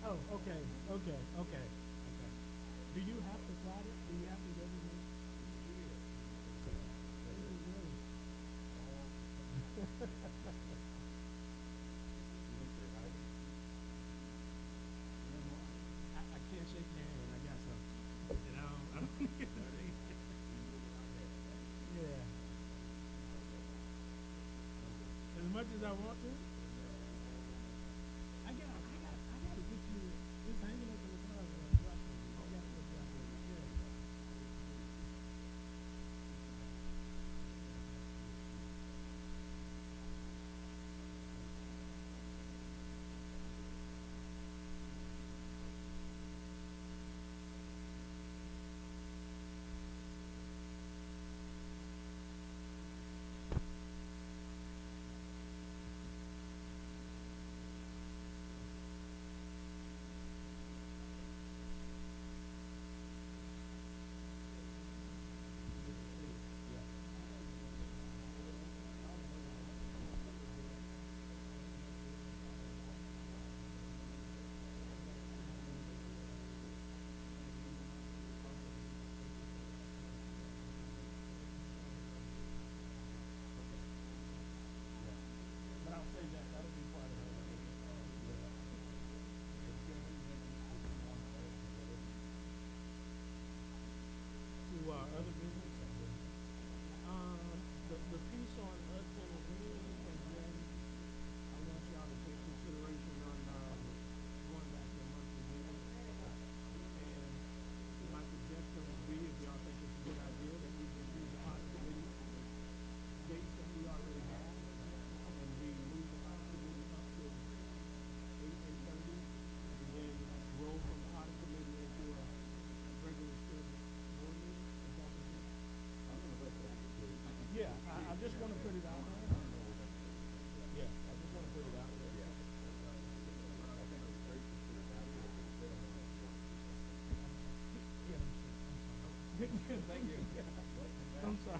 Oh, okay, okay, okay, okay. Do you have to plot it? Do you have to designate? Oh, really? I can't shake your hand. I got something. And I don't need to see it. Yeah. As much as I want to, I gotta get you. It's hanging up in the closet on the dresser. I gotta get that for you. Yeah. But I'll say that that'll be part of it. To other business. The piece on us filling in, and then I want y'all to take consideration on going back to monthly meetings. And my suggestion would be, if y'all think it's a good idea, that we just use the audit committee dates that we already have, and we move the audit committee up to 8:30, and then roll from the audit committee into a regular scheduled board meeting. Is that okay? Yeah, I just want to put it out there. Yeah, I just want to put it out there. Yeah, I'm sorry. Thank you. I'm sorry.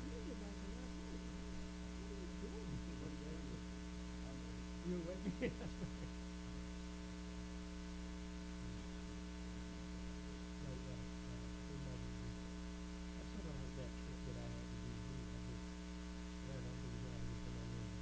You didn't get back to last night, right? What are you doing? You were waiting. Yeah, that's right. Right, right. They never do. That's sort of like that trip that I had to do too. Man, I'm really trying to get to my memory.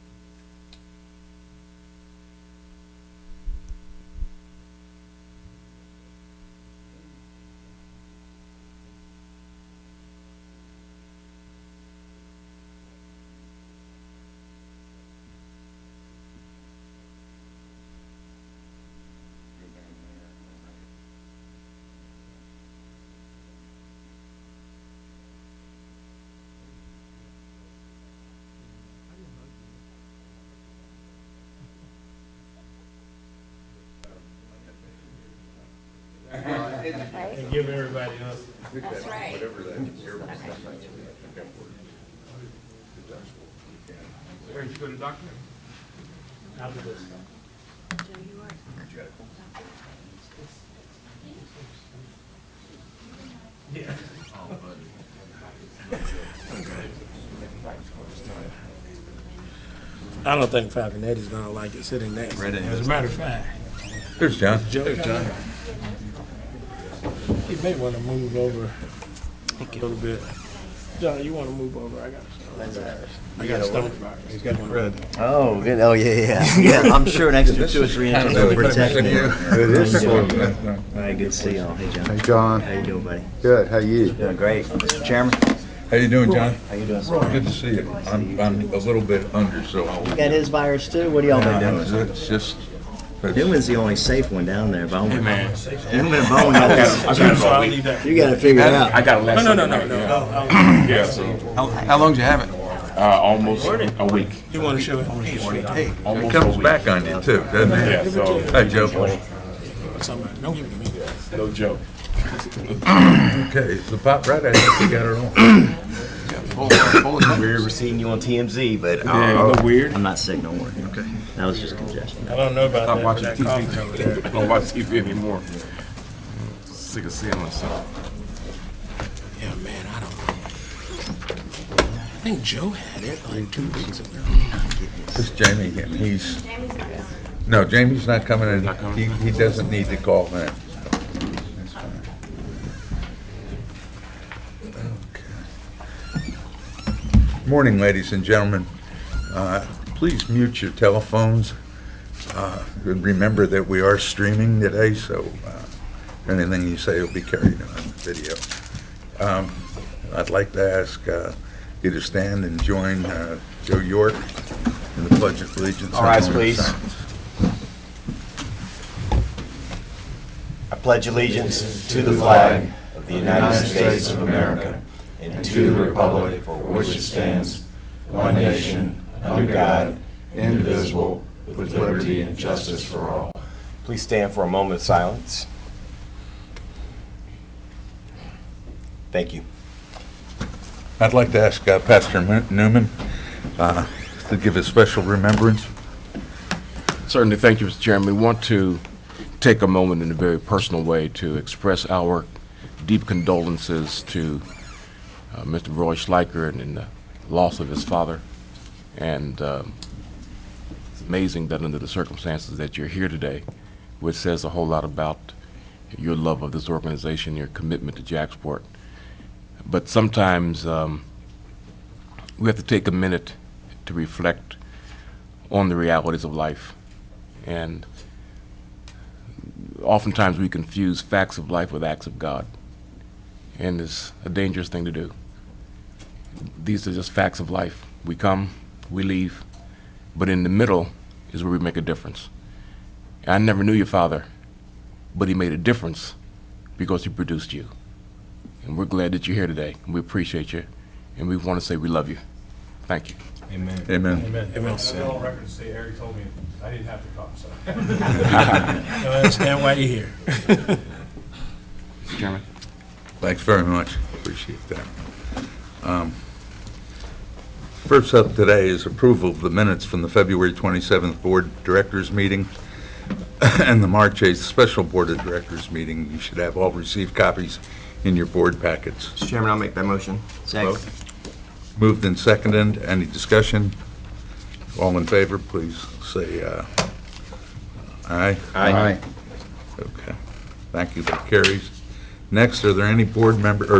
I didn't hug you. And give everybody else. That's right. Where did you go to the doctor? After this. Yeah. I don't think Fabianetti's gonna like it sitting next. As a matter of fact, There's John. There's John. He may want to move over a little bit. John, you want to move over? I got I got stomach virus. He's got red. Oh, good. Oh, yeah. Yeah, I'm sure an extra 2 or 3 inches will protect me. It is sort of. All right, good to see y'all. Hey, John. Hey, John. How you doing, buddy? Good. How you? Doing great. Mr. Chairman, How you doing, John? how you doing, sir? Good to see you. I'm a little bit under, so. You got his virus, too? What are y'all been doing? It's just. Newman's the only safe one down there. Bowman. Newman and Bowman got this. You got to figure it out. I got less. No. Yeah, so How long did you have it? almost a week. You want to show it? Hey, it Almost comes a week. back on you too, doesn't it? Yeah, so Hey, Joe. Don't give it to me. no joke. Okay, the pop right, I think we got her on. We're seeing you on TMZ, but weird. I'm not sick, don't worry. Okay. That was just congestion. I don't know about Stop that. watching That TV. coffee over there. I don't watch TV anymore. Sick of seeing myself. Yeah, man, I don't know. I think Joe had it like 2 weeks ago. This Jamie, and he's, no, Jamie's not coming in. Not coming? He doesn't need to call in. That's fine. Okay. Morning, ladies and gentlemen. Please mute your telephones. Remember that we are streaming today, so anything you say will be carried on the video. I'd like to ask you to stand and join Joe York in the Pledge of Allegiance. All rise, please. I pledge allegiance to the flag of the United States of America and to the republic for which it stands, one nation, under God, indivisible, with liberty and justice for all. Please stand for a moment of silence. Thank you. I'd like to ask Pastor Newman to give a special remembrance. Certainly, thank you, Mr. Chairman. We want to take a moment in a very personal way to express our deep condolences to Mr. Roy Schleicher and the loss of his father. And it's amazing that under the circumstances that you're here today, which says a whole lot about your love of this organization, your commitment to JAXPORT. But sometimes we have to take a minute to reflect on the realities of life. And oftentimes we confuse facts of life with acts of God. And it's a dangerous thing to do. These are just facts of life. We come, we leave, but in the middle is where we make a difference. I never knew your father, but he made a difference because he produced you. And we're glad that you're here today. We appreciate you, and we want to say we love you. Thank you. Amen. Amen. Amen. I'm on record to say Eric told me I didn't have to come, so. I understand why you're here. Mr. Chairman. Thanks very much. Appreciate that. First up today is approval of the minutes from the February 27th Board Directors meeting and the March 8th Special Board of Directors meeting. You should have all received copies in your board packets. Mr. Chairman, I'll make that motion. Second. Moved and seconded. Any discussion? All in favor, please say aye. Aye. Okay. Thank you. That carries. Next, are there any board members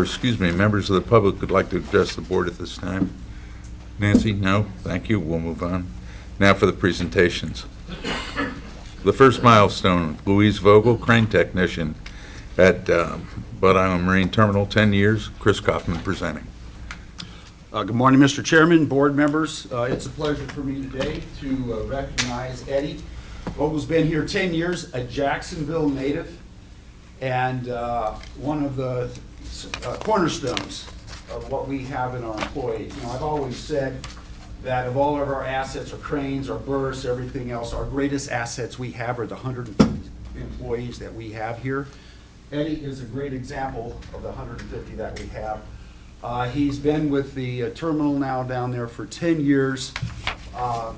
of the public who'd like to address the board at this time? Nancy? No? Thank you. We'll move on. Now for the presentations. The first milestone, Louise Vogel, crane technician at Bud Island Marine Terminal, 10 years. Chris Kaufman presenting. Good morning, Mr. Chairman, board members. It's a pleasure for me today to recognize Eddie. Vogel's been here 10 years, a Jacksonville native, and one of the cornerstones of what we have in our employees. You know, I've always said that of all of our assets, our cranes, our berths, everything else, our greatest assets we have are the 150 employees that we have here. Eddie is a great example of the 150 that we have. He's been with the terminal now down there for 10 years. I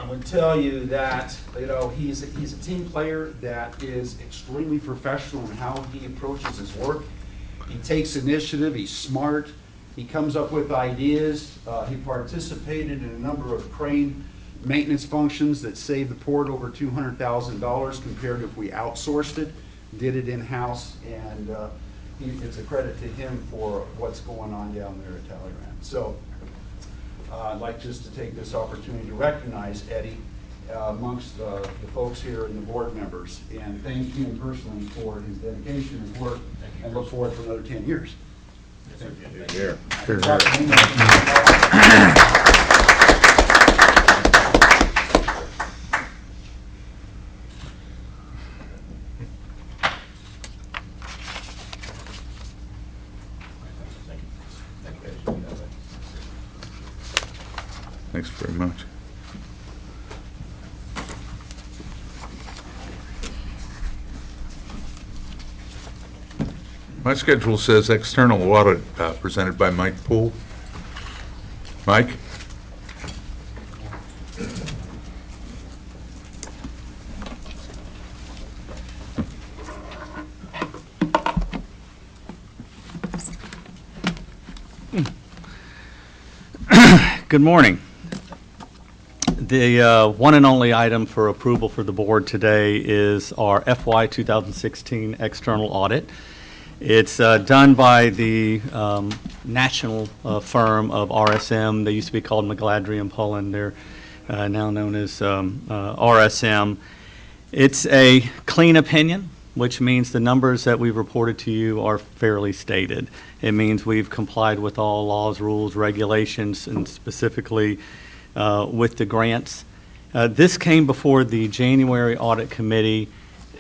would tell you that, you know, he's a team player that is extremely professional in how he approaches his work. He takes initiative, he's smart, he comes up with ideas. He participated in a number of crane maintenance functions that saved the port over $200,000 compared to if we outsourced it, did it in-house, and it's a credit to him for what's going on down there at Talleyrand. So I'd like just to take this opportunity to recognize Eddie amongst the folks here and the board members, and thank him personally for his dedication, his work, and look forward for another 10 years. Here. Thanks very much. My schedule says external audit presented by Mike Poole. Mike? Good morning. The one and only item for approval for the board today is our FY 2016 external audit. It's done by the national firm of RSM. They used to be called McGladrey and Pullen. They're now known as RSM. It's a clean opinion, which means the numbers that we've reported to you are fairly stated. It means we've complied with all laws, rules, regulations, and specifically with the grants. This came before the January Audit Committee,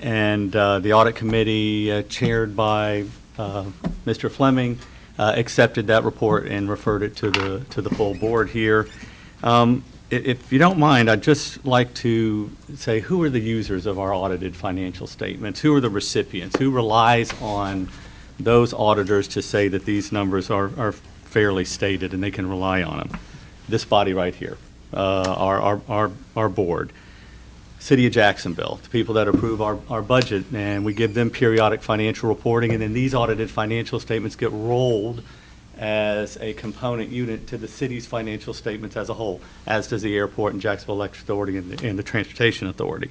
and the Audit Committee, chaired by Mr. Fleming, accepted that report and referred it to the full board here. If you don't mind, I'd just like to say, who are the users of our audited financial statements? Who are the recipients? Who relies on those auditors to say that these numbers are fairly stated and they can rely on them? This body right here, our board. City of Jacksonville, the people that approve our budget, and we give them periodic financial reporting, and then these audited financial statements get rolled as a component unit to the city's financial statements as a whole, as does the airport and Jacksonville Electric Authority and the Transportation Authority.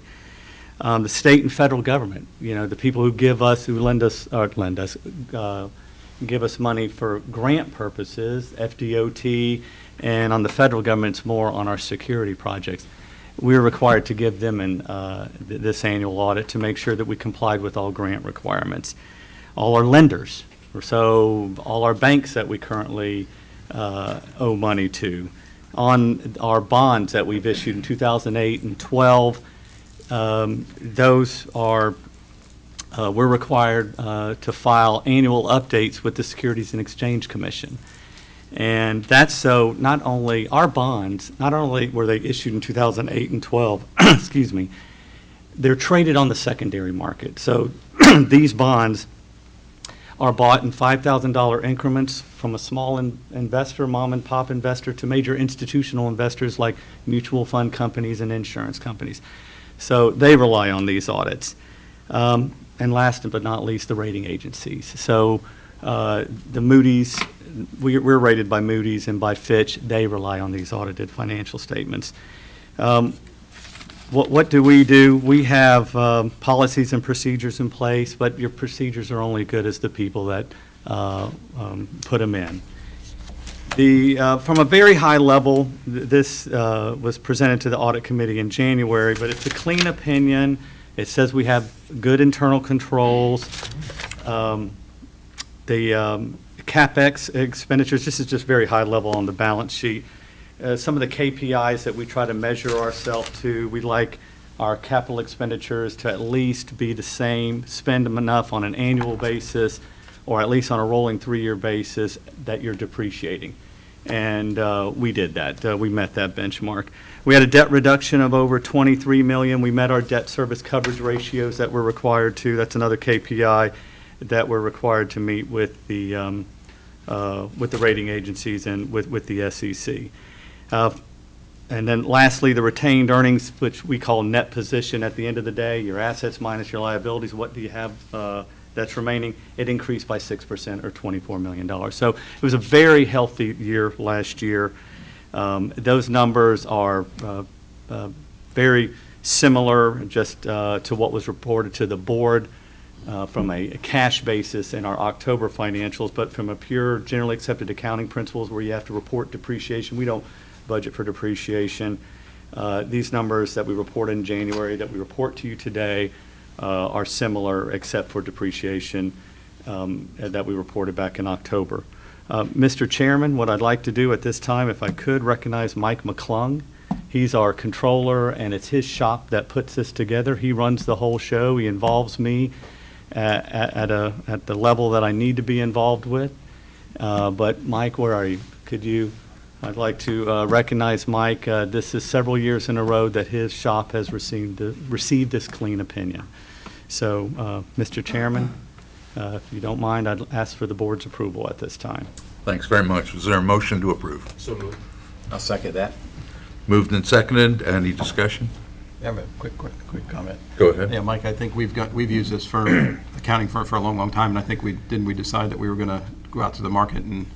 The state and federal government, you know, the people who give us, give us money for grant purposes, FDOT, and on the federal government, it's more on our security projects. We're required to give them this annual audit to make sure that we complied with all grant requirements. All our lenders, so all our banks that we currently owe money to, on our bonds that we've issued in 2008 and 12, those are, we're required to file annual updates with the Securities and Exchange Commission. And that's so not only our bonds, not only were they issued in 2008 and 12, excuse me, they're traded on the secondary market. So these bonds are bought in $5,000 increments from a small investor, mom and pop investor, to major institutional investors like mutual fund companies and insurance companies. So they rely on these audits. And last but not least, the rating agencies. So the Moody's, we're rated by Moody's and by Fitch. They rely on these audited financial statements. What do? We have policies and procedures in place, but your procedures are only good as the people that put them in. From a very high level, this was presented to the Audit Committee in January, but it's a clean opinion. It says we have good internal controls. The CapEx expenditures, this is just very high level on the balance sheet. Some of the KPIs that we try to measure ourselves to, we like our capital expenditures to at least be the same, spend them enough on an annual basis, or at least on a rolling 3-year basis that you're depreciating. And we did that. We met that benchmark. We had a debt reduction of over $23 million. We met our debt service coverage ratios that we're required to. That's another KPI that we're required to meet with the rating agencies and with the SEC. And then lastly, the retained earnings, which we call net position at the end of the day, your assets minus your liabilities, what do you have that's remaining? It increased by 6% or $24 million. So it was a very healthy year last year. Those numbers are very similar just to what was reported to the board from a cash basis in our October financials, but from a pure generally accepted accounting principles where you have to report depreciation. We don't budget for depreciation. These numbers that we reported in January, that we report to you today, are similar except for depreciation that we reported back in October. Mr. Chairman, what I'd like to do at this time, if I could, recognize Mike McClung. He's our controller, and it's his shop that puts this together. He runs the whole show. He involves me at the level that I need to be involved with. But Mike, where are you? I'd like to recognize Mike. This is several years in a row that his shop has received this clean opinion. So, Mr. Chairman, if you don't mind, I'd ask for the board's approval at this time. Thanks very much. Is there a motion to approve? So moved. I'll second that. Moved and seconded. Any discussion? I have a quick comment. Go ahead. Yeah, Mike, I think we've used this firm, accounting firm, for a long, long time, and I think we decide that we were going to go out to the market and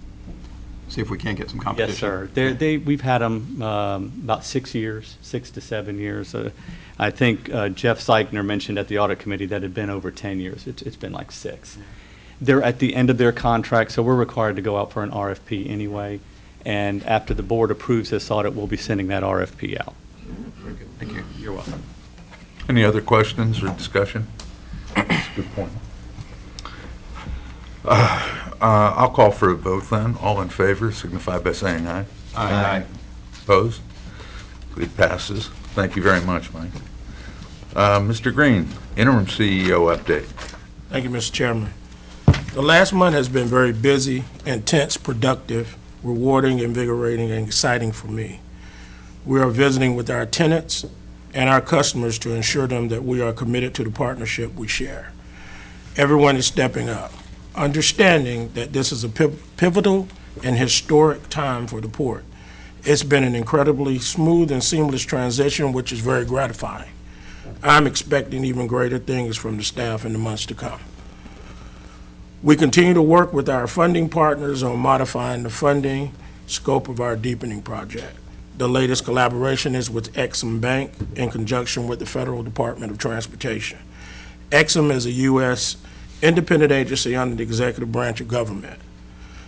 see if we can't get some competition. Yes, sir. We've had them about 6 years, 6 to 7 years. I think Jeff Zeichner mentioned at the audit committee that it had been over 10 years. It's been like 6. They're at the end of their contract, so we're required to go out for an RFP anyway. And after the board approves this audit, we'll be sending that RFP out. Very good. Thank you. You're welcome. Any other questions or discussion? That's a good point. I'll call for a vote then. All in favor signify by saying aye. Aye. Opposed? It passes. Thank you very much, Mike. Mr. Green, interim CEO update. Thank you, Mr. Chairman. The last month has been very busy, intense, productive, rewarding, invigorating, and exciting for me. We are visiting with our tenants and our customers to ensure them that we are committed to the partnership we share. Everyone is stepping up, understanding that this is a pivotal and historic time for the port. It's been an incredibly smooth and seamless transition, which is very gratifying. I'm expecting even greater things from the staff in the months to come. We continue to work with our funding partners on modifying the funding scope of our deepening project. The latest collaboration is with Exim Bank in conjunction with the Federal Department of Transportation. Exim is a U.S. independent agency under the executive branch of government.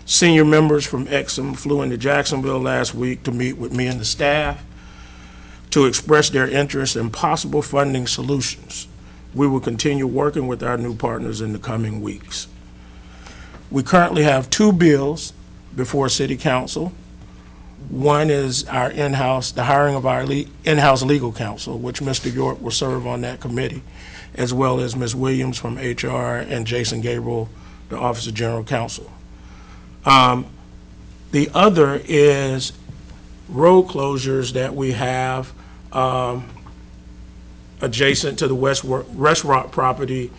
Senior members from Exim flew into Jacksonville last week to meet with me and the staff to express their interest in possible funding solutions. We will continue working with our new partners in the coming weeks. We currently have 2 bills before City Council. One is our the hiring of our in-house legal counsel, which Mr. York will serve on that committee, as well as Ms. Williams from HR and Jason Gabriel, the Office of General Counsel. The other is road closures that we have adjacent to the West Rock property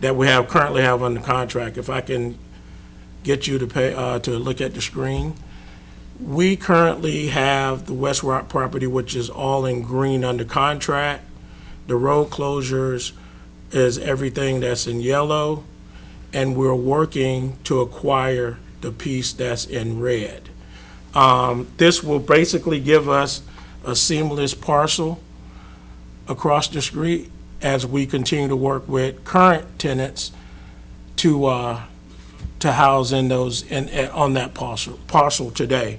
that we currently have under contract. If I can get you to look at the screen. We currently have the West Rock property, which is all in green under contract. The road closures is everything that's in yellow, and we're working to acquire the piece that's in red. This will basically give us a seamless parcel across the street as we continue to work with current tenants to house in those on that parcel today.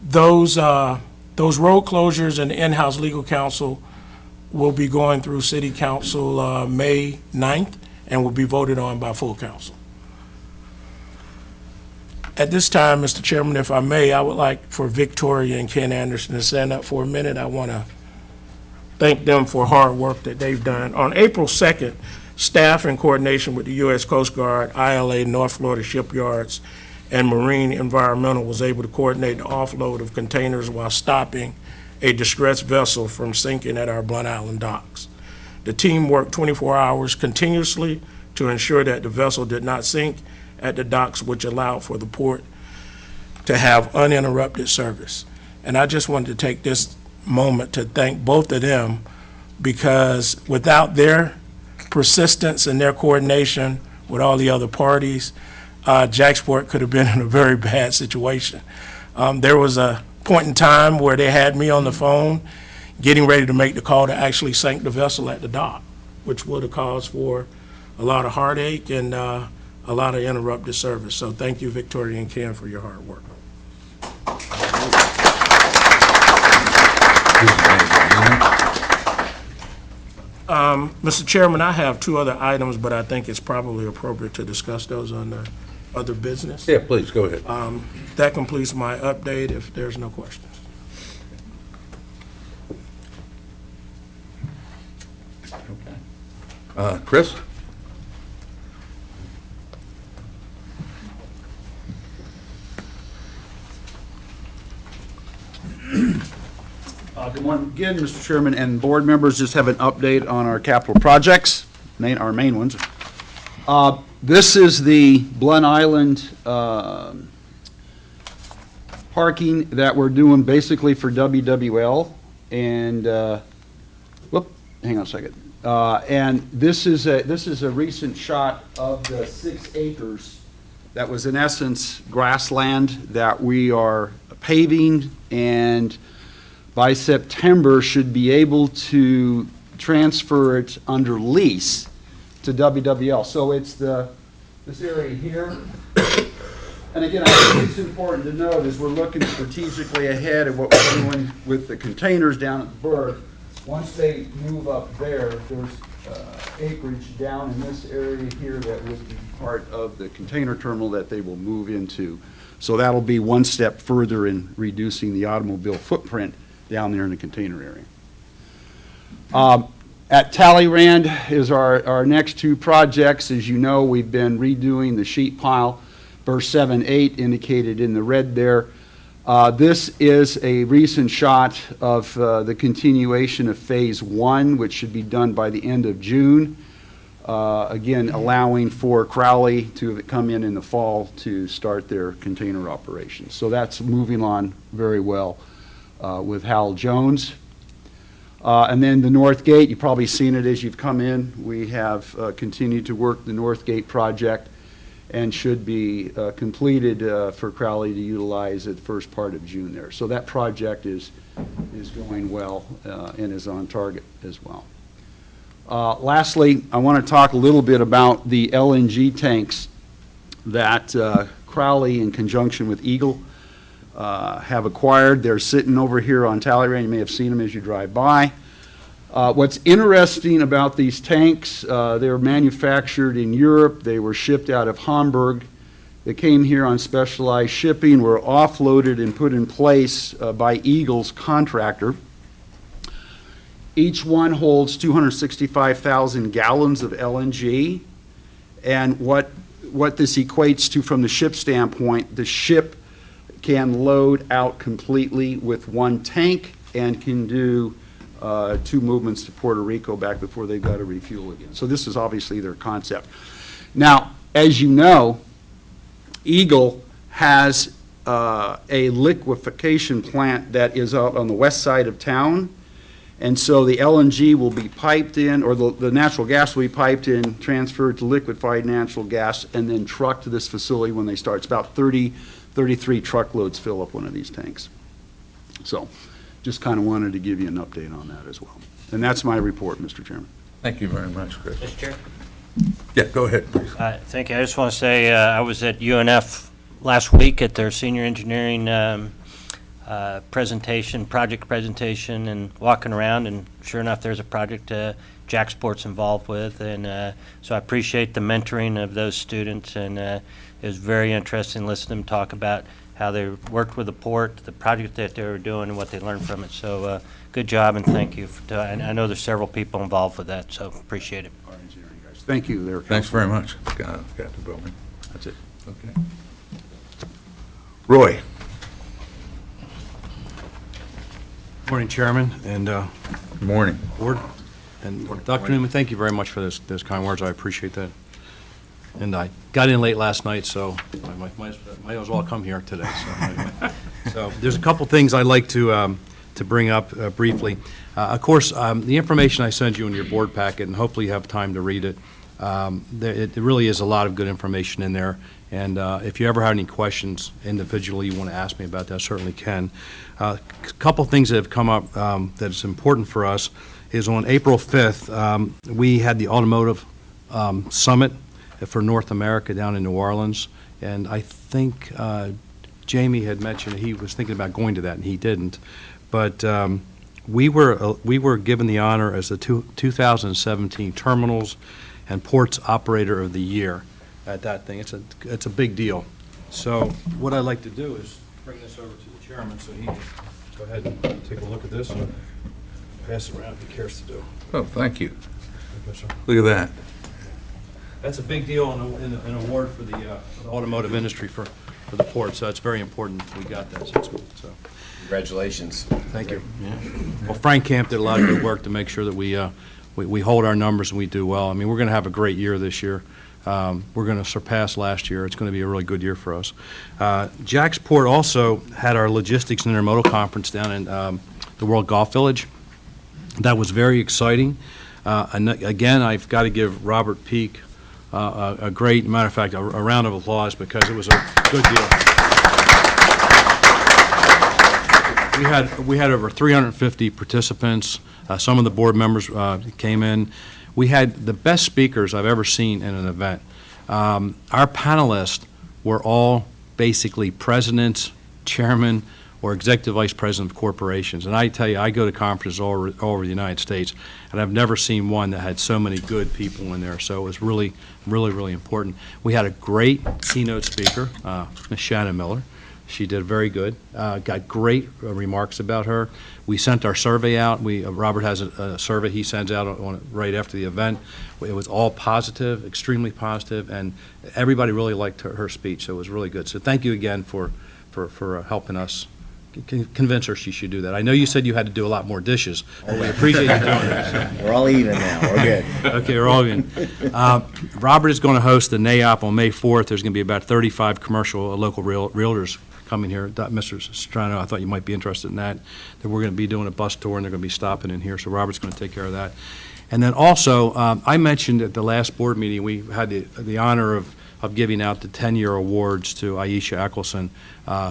Those road closures and in-house legal counsel will be going through City Council May 9th and will be voted on by full council. At this time, Mr. Chairman, if I may, I would like for Victoria and Ken Anderson to stand up for a minute. I want to thank them for hard work that they've done. On April 2nd, staff in coordination with the U.S. Coast Guard, ILA, North Florida Shipyards, and Marine Environmental was able to coordinate the offload of containers while stopping a distressed vessel from sinking at our Blunt Island docks. The team worked 24 hours continuously to ensure that the vessel did not sink at the docks, which allowed for the port to have uninterrupted service. And I just wanted to take this moment to thank both of them, because without their persistence and their coordination with all the other parties, JAXPORT could have been in a very bad situation. There was a point in time where they had me on the phone getting ready to make the call to actually sink the vessel at the dock, which would have caused for a lot of heartache and a lot of interrupted service. So thank you, Victoria and Ken, for your hard work. Mr. Chairman, I have 2 other items, but I think it's probably appropriate to discuss those on the other business. Yeah, please, go ahead. That completes my update, if there's no questions. Chris? Good morning again, Mr. Chairman and board members. Just have an update on our capital projects, our main ones. This is the Blunt Island parking that we're doing basically for WWL, and, hang on a second. And this is a recent shot of the 6 acres that was in essence grassland that we are paving, and by September should be able to transfer it under lease to WWL. So it's this area here. And again, I think it's important to note as we're looking strategically ahead at what we're doing with the containers down at the berth. Once they move up there, there's acreage down in this area here that would be part of the container terminal that they will move into. So that'll be one step further in reducing the automobile footprint down there in the container area. At Talleyrand is our next 2 projects. As you know, we've been redoing the sheet pile, burst 7, 8 indicated in the red there. This is a recent shot of the continuation of phase 1, which should be done by the end of June. Again, allowing for Crowley to come in the fall to start their container operations. So that's moving on very well with Hal Jones. And then the North Gate, you've probably seen it as you've come in. We have continued to work the North Gate project and should be completed for Crowley to utilize at the first part of June there. So that project is going well and is on target as well. Lastly, I want to talk a little bit about the LNG tanks that Crowley, in conjunction with Eagle, have acquired. They're sitting over here on Talleyrand. You may have seen them as you drive by. What's interesting about these tanks, they were manufactured in Europe. They were shipped out of Hamburg. They came here on specialized shipping, were offloaded and put in place by Eagle's contractor. Each one holds 265,000 gallons of LNG. And what this equates to from the ship standpoint, the ship can load out completely with 1 tank and can do 2 movements to Puerto Rico back before they've got to refuel again. So this is obviously their concept. Now, as you know, Eagle has a liquefaction plant that is out on the west side of town, and so the LNG will be piped in, or the natural gas will be piped in, transferred to liquefied natural gas, and then trucked to this facility when they start. It's about 33 truckloads fill up one of these tanks. So just kind of wanted to give you an update on that as well. And that's my report, Mr. Chairman. Thank you very much, Chris. Mr. Chair? Yeah, go ahead, please. Thank you. I just want to say I was at UNF last week at their senior engineering project presentation, and walking around, and sure enough, there's a project JAXPORT's involved with, and so I appreciate the mentoring of those students, and it was very interesting listening to them talk about how they worked with the port, the project that they were doing, and what they learned from it. So good job, and thank you. I know there's several people involved with that, so appreciate it. Our engineering guys. Thank you there. Thanks very much. Got the building. That's it. Okay. Roy. Morning, Chairman, and Good morning. Board. And Dr. Newman, thank you very much for those kind words. I appreciate that. And I got in late last night, so I might as well come here today. So there's a couple things I'd like to bring up briefly. Of course, the information I sent you in your board packet, and hopefully you have time to read it, it really is a lot of good information in there. And if you ever have any questions individually you want to ask me about that, I certainly can. A couple things that have come up that is important for us is on April 5th, we had the Automotive Summit for North America down in New Orleans. And I think Jamie had mentioned he was thinking about going to that, and he didn't. But we were given the honor as the 2017 Terminals and Ports Operator of the Year at that thing. It's a big deal. So what I'd like to do is bring this over to the chairman so he can go ahead and take a look at this and pass it around if he cares to do. Oh, thank you. Okay, sir. Look at that. That's a big deal and an award for the automotive industry for the port, so it's very important we got that. So it's good. So Congratulations. thank you. Well, Frank Camp did a lot of good work to make sure that we hold our numbers and we do well. I mean, we're going to have a great year this year. we're going to surpass last year. It's going to be a really good year for us. JAXPORT also had our Logistics and Intermodal Conference down in the World Golf Village. That was very exciting. And again, I've got to give Robert Peak a great, matter of fact, a round of applause, because it was a good deal. We had over 350 participants. Some of the board members came in. We had the best speakers I've ever seen in an event. Our panelists were all basically presidents, chairmen, or executive vice president of corporations. And I tell you, I go to conferences all over the United States, and I've never seen one that had so many good people in there. So it was really, really, really important. We had a great keynote speaker, Ms. Shannon Miller. She did very good. Got great remarks about her. We sent our survey out. Robert has a survey he sends out right after the event. It was all positive, extremely positive, and everybody really liked her speech. So it was really good. So thank you again for helping us convince her she should do that. I know you said you had to do a lot more dishes, but we appreciate you doing that. We're all even now. We're good. Okay, we're all even. Robert is going to host the NAIOP on May 4th. There's going to be about 35 commercial local realtors coming here. Mr. Strano, I thought you might be interested in that. That we're going to be doing a bus tour, and they're going to be stopping in here, so Robert's going to take care of that. And then also, I mentioned at the last board meeting, we had the honor of giving out the 10-year awards to Aisha Eccleston,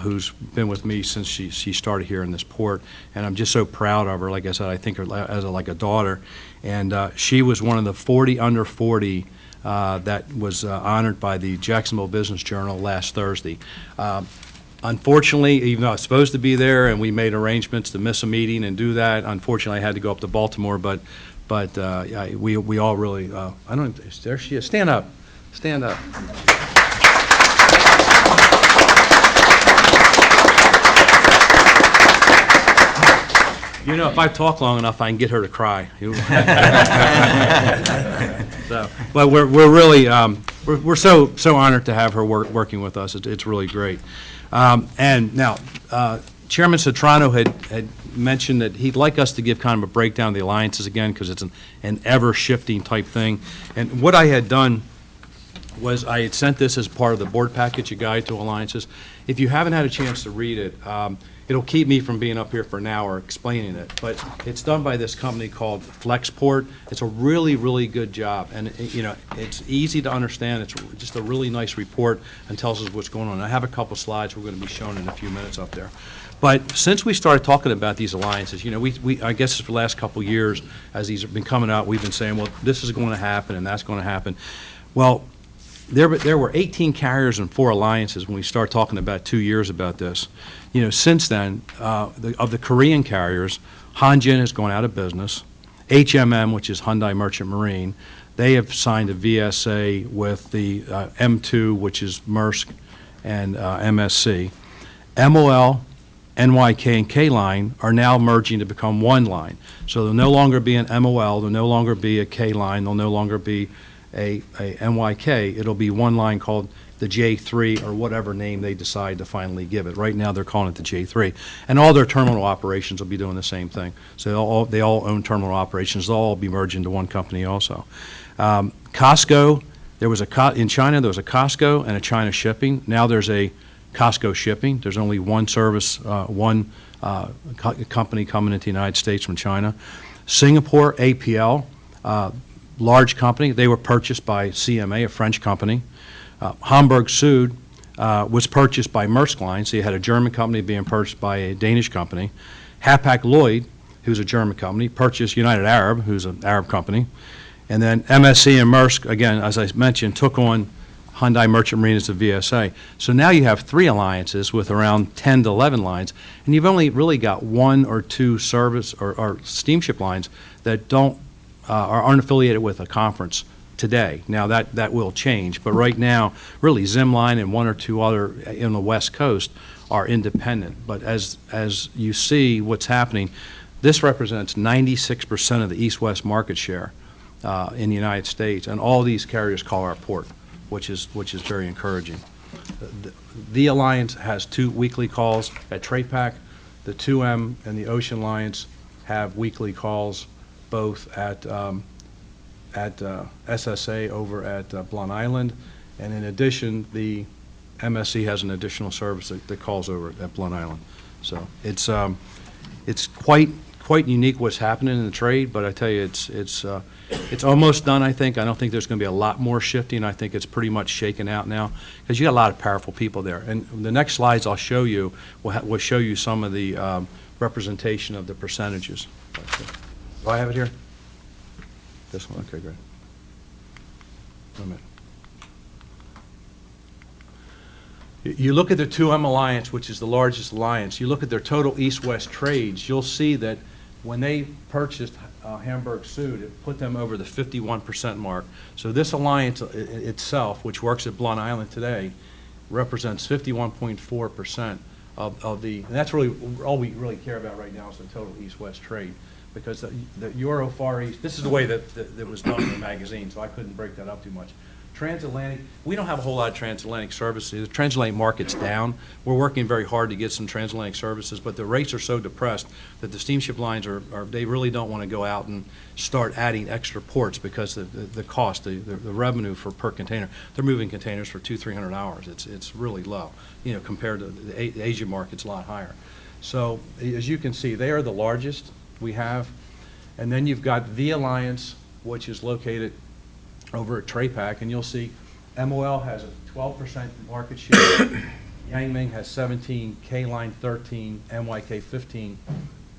who's been with me since she started here in this port, and I'm just so proud of her. Like I said, I think her as like a daughter, and she was one of the 40 under 40 that was honored by the Jacksonville Business Journal last Thursday. Unfortunately, even though I was supposed to be there, and we made arrangements to miss a meeting and do that, unfortunately, I had to go up to Baltimore. But we all really I don't. There she is. Stand up. Stand up. You know, if I talk long enough, I can get her to cry. So, but we're really we're so honored to have her working with us. It's really great. And now, Chairman Citrano had mentioned that he'd like us to give kind of a breakdown of the alliances again, because it's an ever-shifting type thing. And what I had done was I had sent this as part of the board package, a guide to alliances. If you haven't had a chance to read it, it'll keep me from being up here for an hour explaining it. But it's done by this company called JAXPORT. It's a really, really good job. And, it's easy to understand. It's just a really nice report and tells us what's going on. I have a couple slides we're going to be showing in a few minutes up there. But since we started talking about these alliances, I guess for the last couple of years, as these have been coming out, we've been saying, well, this is going to happen and that's going to happen. Well, there were 18 carriers and 4 alliances when we started talking about 2 years about this. Since then, of the Korean carriers, Hanjin has gone out of business. HMM, which is Hyundai Merchant Marine, they have signed a VSA with the M2, which is Maersk and MSC. MOL, NYK, and K-Line are now merging to become one line. So there'll no longer be an MOL, there'll no longer be a K-Line, there'll no longer be a NYK. It'll be one line called the J3, or whatever name they decide to finally give it. Right now they're calling it the J3. And all their terminal operations will be doing the same thing. So they all own terminal operations. They'll all be merged into one company also. Costco, in China there was a Costco and a China Shipping. Now there's a Costco Shipping. There's only one service, one company coming into the United States from China. Singapore, APL, large company. They were purchased by CMA, a French company. Hamburg Süd was purchased by Maersk Line, so you had a German company being purchased by a Danish company. Hapag-Lloyd, who's a German company, purchased United Arab, who's an Arab company. And then MSC and Maersk, again, as I mentioned, took on Hyundai Merchant Marine as the VSA. So now you have 3 alliances with around 10 to 11 lines, and you've only really got 1 or 2 service or steamship lines that aren't affiliated with a conference today. Now that will change, but right now, really Zimline and 1 or 2 other in the West Coast are independent. But as you see what's happening, this represents 96% of the east-west market share in the United States, and all these carriers call our port, which is very encouraging. The Alliance has 2 weekly calls at TradePac. The 2M and the Ocean Alliance have weekly calls both at at SSA over at Blunt Island, and in addition, the MSC has an additional service that calls over at Blunt Island. So it's quite unique what's happening in the trade, but I tell you, it's almost done, I think. I don't think there's going to be a lot more shifting. I think it's pretty much shaken out now, because you got a lot of powerful people there. And the next slides I'll show you will show you some of the representation of the percentages. Do I have it here? This one? Okay, great. Wait a minute. You look at the 2M Alliance, which is the largest alliance, you look at their total east-west trades, you'll see that when they purchased Hamburg Süd, it put them over the 51% mark. So this alliance itself, which works at Blunt Island today, represents 51.4% of the, and that's really all we really care about right now is the total east-west trade, because the Euro Far East, this is the way that was done in the magazine, so I couldn't break that up too much. Transatlantic, we don't have a whole lot of transatlantic services. The transatlantic market's down. We're working very hard to get some transatlantic services, but the rates are so depressed that the steamship lines they really don't want to go out and start adding extra ports, because the cost, the revenue per container, they're moving containers for 200-300 hours. It's really low, compared to the Asia market's a lot higher. So as you can see, they are the largest we have, and then you've got the Alliance, which is located over at TRAPAC, and you'll see MOL has a 12% market share, Yang has 17, K-Line 13, NYK 15,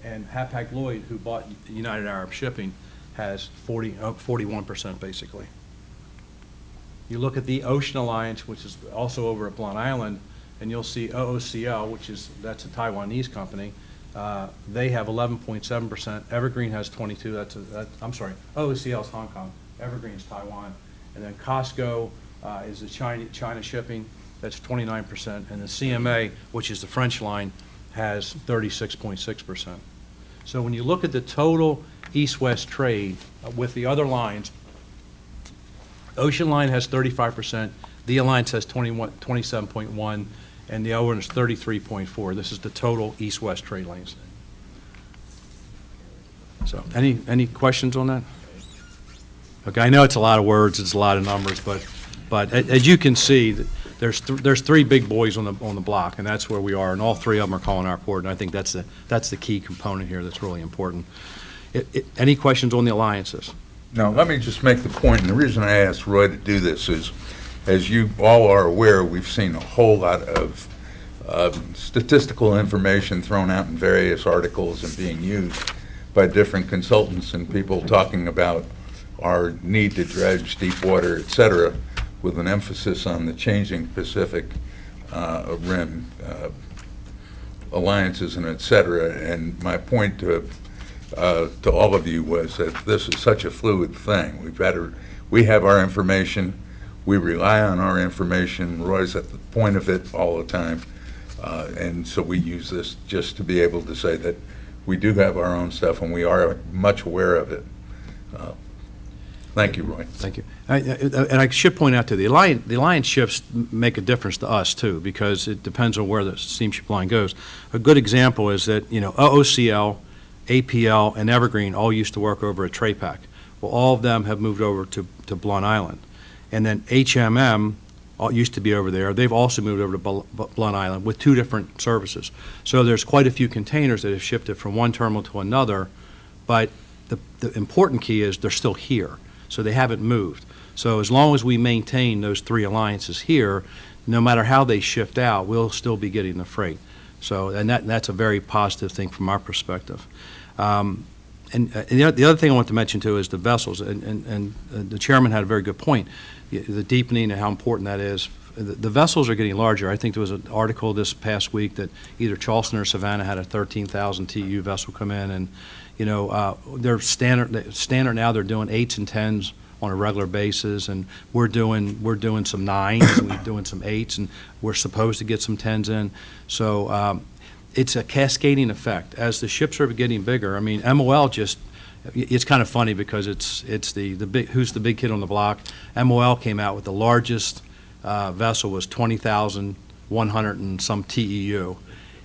and Hapag-Lloyd, who bought United Arab Shipping, has 41% basically. You look at the Ocean Alliance, which is also over at Blunt Island, and you'll see OOCL, that's a Taiwanese company. They have 11.7%. Evergreen has 22. I'm sorry, OOCL is Hong Kong. Evergreen's Taiwan, and then Costco is the China shipping, that's 29%, and the CMA, which is the French line, has 36.6%. So when you look at the total east-west trade with the other lines, Ocean Line has 35%, the Alliance has 27.1%, and the other one is 33.4%. This is the total east-west trade lanes. So any questions on that? Okay, I know it's a lot of words, it's a lot of numbers, but as you can see, there's three big boys on the block, and that's where we are, and all three of them are calling our port, and I think that's the key component here that's really important. Any questions on the alliances? No, let me just make the point, and the reason I asked Roy to do this is, as you all are aware, we've seen a whole lot of statistical information thrown out in various articles and being used by different consultants and people talking about our need to dredge deep water, et cetera, with an emphasis on the changing Pacific Rim alliances and et cetera. And my point to all of you was that this is such a fluid thing. We have our information. We rely on our information. Roy's at the point of it all the time. And so we use this just to be able to say that we do have our own stuff and we are much aware of it. Thank you, Roy. Thank you. And I should point out, the alliance ships make a difference to us, too, because it depends on where the steamship line goes. A good example is that, OOCL, APL, and Evergreen all used to work over at TRAPAC. Well, all of them have moved over to Blunt Island. And then HMM used to be over there. They've also moved over to Blunt Island with two different services. So there's quite a few containers that have shifted from one terminal to another, but the important key is they're still here. So they haven't moved. So as long as we maintain those three alliances here, no matter how they shift out, we'll still be getting the freight. So, and that's a very positive thing from our perspective. And the other thing I want to mention too is the vessels, and the chairman had a very good point, the deepening and how important that is. The vessels are getting larger. I think there was an article this past week that either Charleston or Savannah had a 13,000 TEU vessel come in, and they're standard now. They're doing 8s and 10s on a regular basis, and we're doing some 9s, and we're doing some 8s, and we're supposed to get some 10s in. So it's a cascading effect as the ships are getting bigger. I mean, MOL it's kind of funny because it's the big, who's the big kid on the block. MOL came out with the largest vessel was 20,100 and some TEU,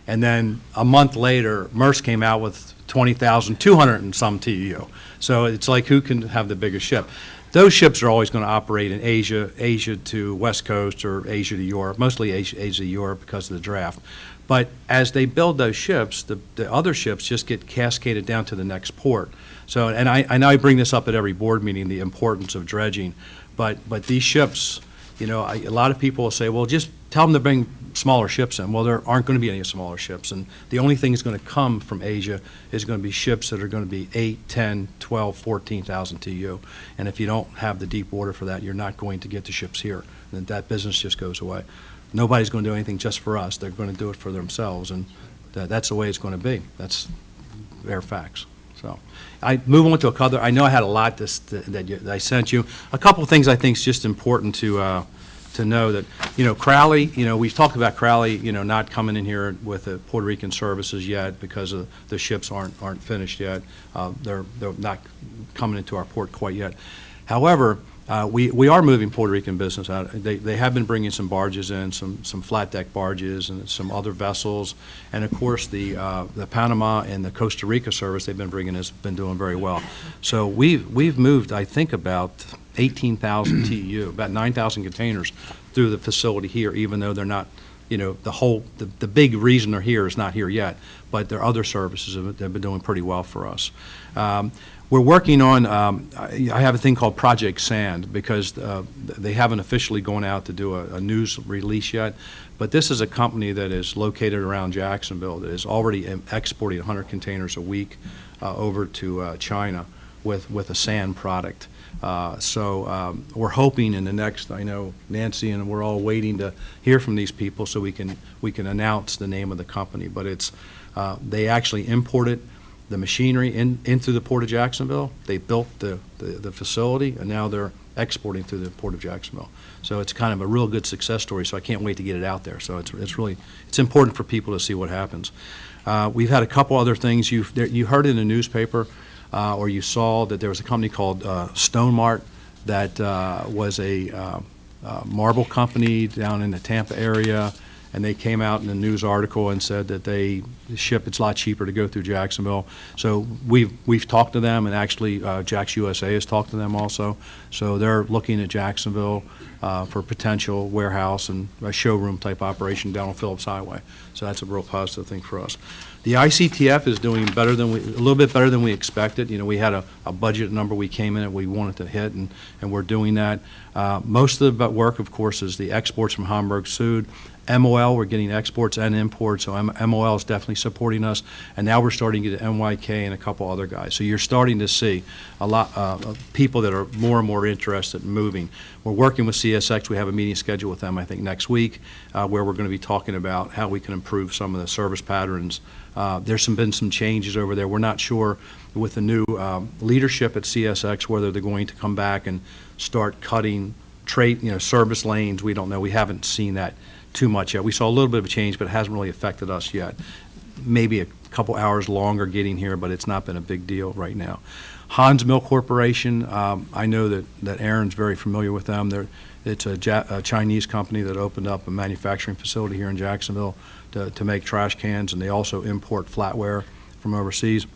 and then a month later Maersk came out with 20,200 and some TEU. So it's like, who can have the biggest ship? those ships are always going to operate in Asia, Asia to West Coast or Asia to Europe, mostly Asia to Europe because of the draft. But as they build those ships, the other ships just get cascaded down to the next port. So, and I know I bring this up at every board meeting, the importance of dredging, but these ships, you know, a lot of people will say, well, just tell them to bring smaller ships in. Well, there aren't going to be any smaller ships, and the only thing that's going to come from Asia is going to be ships that are going to be 8, 10, 12, 14,000 TU. And if you don't have the deep water for that, you're not going to get the ships here. And that business just goes away. Nobody's going to do anything just for us. They're going to do it for themselves, and that's the way it's going to be. That's bare facts. So I move on to a couple. I know I had a lot that I sent you. A couple of things I think is just important to know that, you know, Crowley, you know, we've talked about Crowley, you know, not coming in here with the Puerto Rican services yet because of the ships aren't finished yet. They're not coming into our port quite yet. However, we are moving Puerto Rican business out. They have been bringing some barges in, some flat deck barges and some other vessels, and of course the Panama and the Costa Rica service they've been bringing has been doing very well. So we've moved, I think, about 18,000 TEU, about 9,000 containers through the facility here, even though they're not, you know, the big reason they're here is not here yet, but their other services have been doing pretty well for us. We're working on, I have a thing called Project Sand because they haven't officially gone out to do a news release yet, but this is a company that is located around Jacksonville that is already exporting 100 containers a week over to China with a sand product. So we're hoping in the next, I know Nancy and we're all waiting to hear from these people so we can announce the name of the company, but it's, they actually imported the machinery into the Port of Jacksonville. They built the facility, and now they're exporting through the Port of Jacksonville. So it's kind of a real good success story, so I can't wait to get it out there. So it's important for people to see what happens. We've had a couple other things. You heard in the newspaper, or you saw that there was a company called Stone Mart that was a marble company down in the Tampa area, and they came out in a news article and said that the ship, it's a lot cheaper to go through Jacksonville. So we've talked to them, and actually JAX USA has talked to them also. So they're looking at Jacksonville for potential warehouse and a showroom type operation down on Phillips Highway. So that's a real positive thing for us. The ICTF is doing better than a little bit better than we expected. You know, we had a budget number we came in and we wanted to hit, and we're doing that. Most of the work, of course, is the exports from Hamburg Süd. MOL, we're getting exports and imports, so MOL is definitely supporting us. And now we're starting to get NYK and a couple other guys. So you're starting to see a lot of people that are more and more interested in moving. We're working with CSX. We have a meeting scheduled with them, I think, next week, where we're going to be talking about how we can improve some of the service patterns. There's been some changes over there. We're not sure with the new leadership at CSX whether they're going to come back and start cutting service lanes. We don't know. We haven't seen that too much yet. We saw a little bit of a change, but it hasn't really affected us yet. Maybe a couple hours longer getting here, but it's not been a big deal right now. Hans Mill Corporation, I know that Aaron's very familiar with them. It's a Chinese company that opened up a manufacturing facility here in Jacksonville to make trash cans, and they also import flatware from overseas.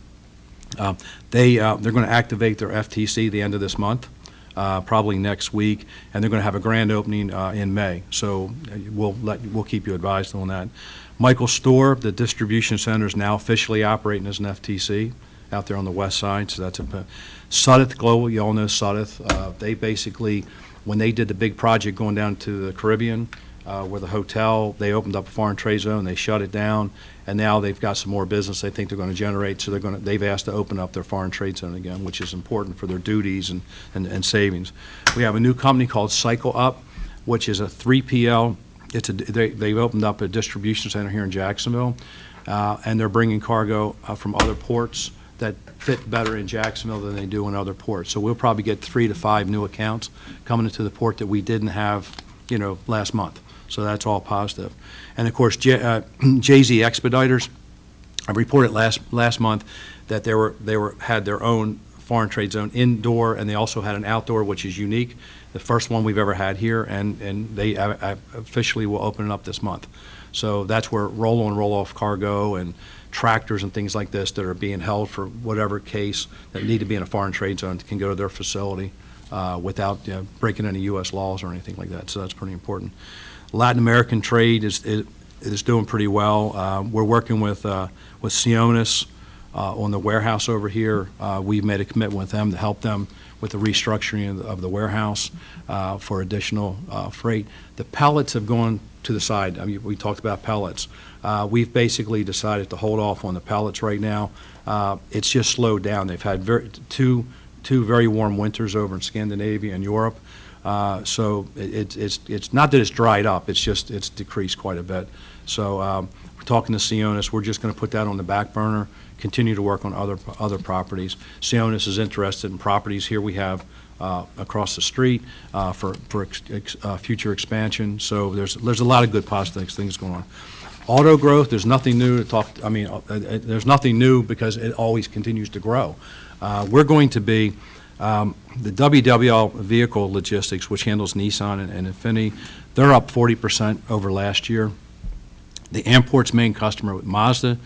They're going to activate their FTC the end of this month. Probably next week, and they're going to have a grand opening in May. So we'll keep you advised on that. Michael Store, the distribution center, is now officially operating as an FTC out there on the west side. So that's Sudeth Global. You all know Sudeth. They basically, when they did the big project going down to the Caribbean, where the hotel, they opened up a foreign trade zone, they shut it down, and now they've got some more business they think they're going to generate, so they've asked to open up their foreign trade zone again, which is important for their duties and savings. We have a new company called Cycle Up, which is a 3PL. They've opened up a distribution center here in Jacksonville, and they're bringing cargo from other ports that fit better in Jacksonville than they do in other ports. So we'll probably get 3 to 5 new accounts coming into the port that we didn't have, last month. So that's all positive. And of course, JZ Expeditors, I reported last month that they had their own foreign trade zone indoor, and they also had an outdoor, which is unique, the first one we've ever had here, and they officially will open it up this month. So that's where roll-on, roll-off cargo and tractors and things like this that are being held for whatever case that need to be in a foreign trade zone can go to their facility without breaking any U.S. laws or anything like that. So that's pretty important. Latin American trade is doing pretty well. We're working with Sionis on the warehouse over here. We've made a commitment with them to help them with the restructuring of the warehouse for additional freight. The pellets have gone to the side. I mean, we talked about pellets. We've basically decided to hold off on the pellets right now. It's just slowed down. They've had two very warm winters over in Scandinavia and Europe. So it's not that it's dried up, it's decreased quite a bit. So we're talking to Sionis. We're just going to put that on the back burner, continue to work on other properties. Sionis is interested in properties here we have across the street for future expansion. So there's a lot of good positive things going on. Auto growth, there's nothing new to talk. I mean, there's nothing new because it always continues to grow. We're going to be the WWL Vehicle Logistics, which handles Nissan and Infiniti. They're up 40% over last year. The Amport's main customer, Mazda,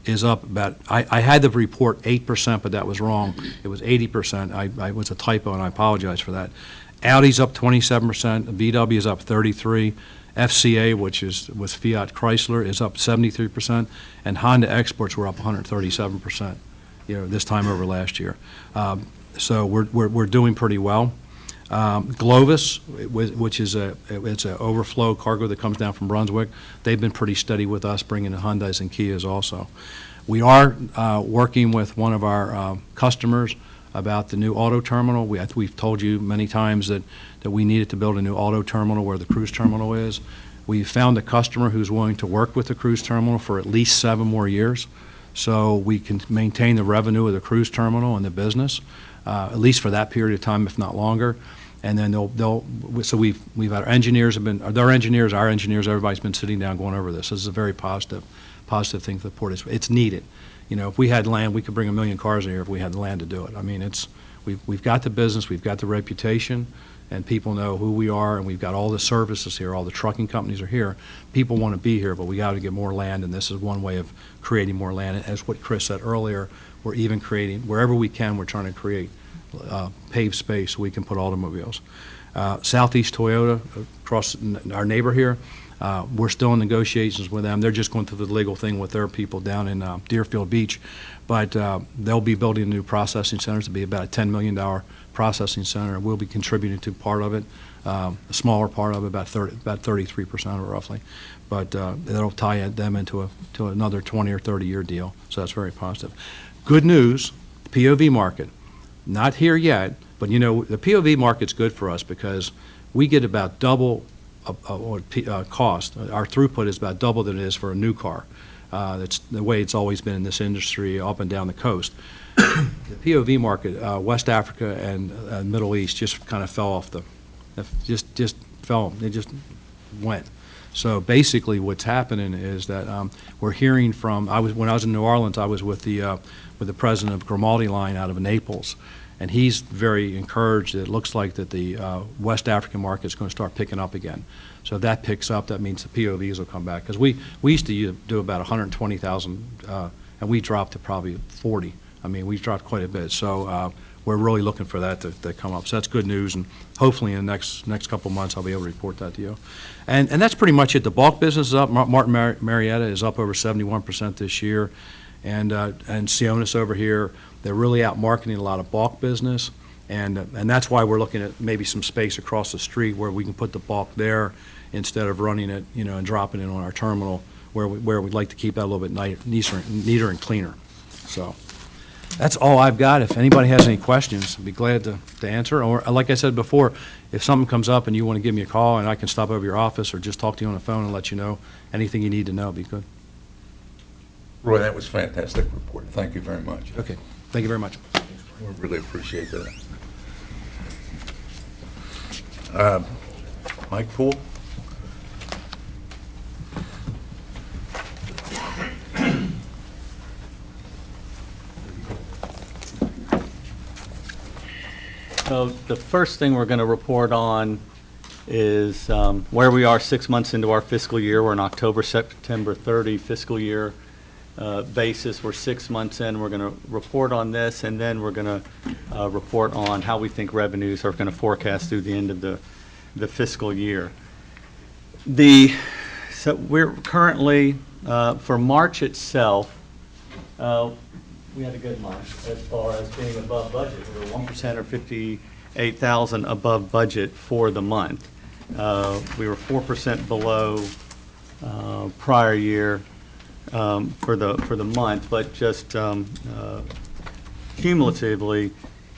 is up about, I had the report 8%, but that was wrong. It was 80%. I was a typo, and I apologize for that. Audi's up 27%. VW is up 33%. FCA, which was Fiat Chrysler, is up 73%. And Honda exports were up 137%, this time over last year. So we're doing pretty well. Glovis, which is it's an overflow cargo that comes down from Brunswick, they've been pretty steady with us, bringing in Hyundais and Kias also. We are working with one of our customers about the new auto terminal. We've told you many times that we needed to build a new auto terminal where the cruise terminal is. We found a customer who's willing to work with the cruise terminal for at least 7 more years, so we can maintain the revenue of the cruise terminal and the business, at least for that period of time, if not longer. And then so we've had our engineers our engineers, everybody's been sitting down going over this. This is a very positive thing for the port. It's needed. If we had land, we could bring 1 million cars in here if we had the land to do it. I mean, we've got the business, we've got the reputation, and people know who we are, and we've got all the services here. All the trucking companies are here. People want to be here, but we got to get more land, and this is one way of creating more land. And as what Chris said earlier, we're even creating, wherever we can, we're trying to create paved space so we can put automobiles. Southeast Toyota, across our neighbor here, we're still in negotiations with them. They're just going through the legal thing with their people down in Deerfield Beach, but they'll be building a new processing center. It'll be about a $10 million processing center. We'll be contributing to part of it, a smaller part of it, about 33% of it roughly, but that'll tie them into another 20 or 30 year deal. So that's very positive. Good news, POV market. Not here yet, but the POV market's good for us because we get about double cost. Our throughput is about double than it is for a new car. That's the way it's always been in this industry up and down the coast. The POV market, West Africa and Middle East just kind of fell off just fell. They just went. So basically what's happening is that we're hearing from, when I was in New Orleans, I was with the president of Grimaldi Line out of Naples, and he's very encouraged. It looks like that the West African market is going to start picking up again. So if that picks up, that means the POVs will come back. Because we used to do about 120,000, and we dropped to probably 40. I mean, we dropped quite a bit. So we're really looking for that to come up. So that's good news, and hopefully in the next couple months I'll be able to report that to you. And that's pretty much it. The bulk business is up. Martin Marietta is up over 71% this year, and Sionis over here, they're really out marketing a lot of bulk business, and that's why we're looking at maybe some space across the street where we can put the bulk there instead of running it, and dropping it on our terminal where we'd like to keep that a little bit neater and cleaner. So that's all I've got. If anybody has any questions, I'd be glad to answer. Or like I said before, if something comes up and you want to give me a call and I can stop over your office or just talk to you on the phone and let you know anything you need to know, it'd be good. Roy, that was a fantastic report. Thank you very much. Okay. Thank you very much. We really appreciate that. Mike Poole? So the first thing we're going to report on is where we are 6 months into our fiscal year. We're in October, September 30 fiscal year. basis. We're 6 months in. We're going to report on this, and then we're going to report on how we think revenues are going to forecast through the end of the fiscal year. So we're currently, for March itself, we had a good month as far as being above budget. We were 1% or 58,000 above budget for the month. We were 4% below prior year for the month, but just cumulatively,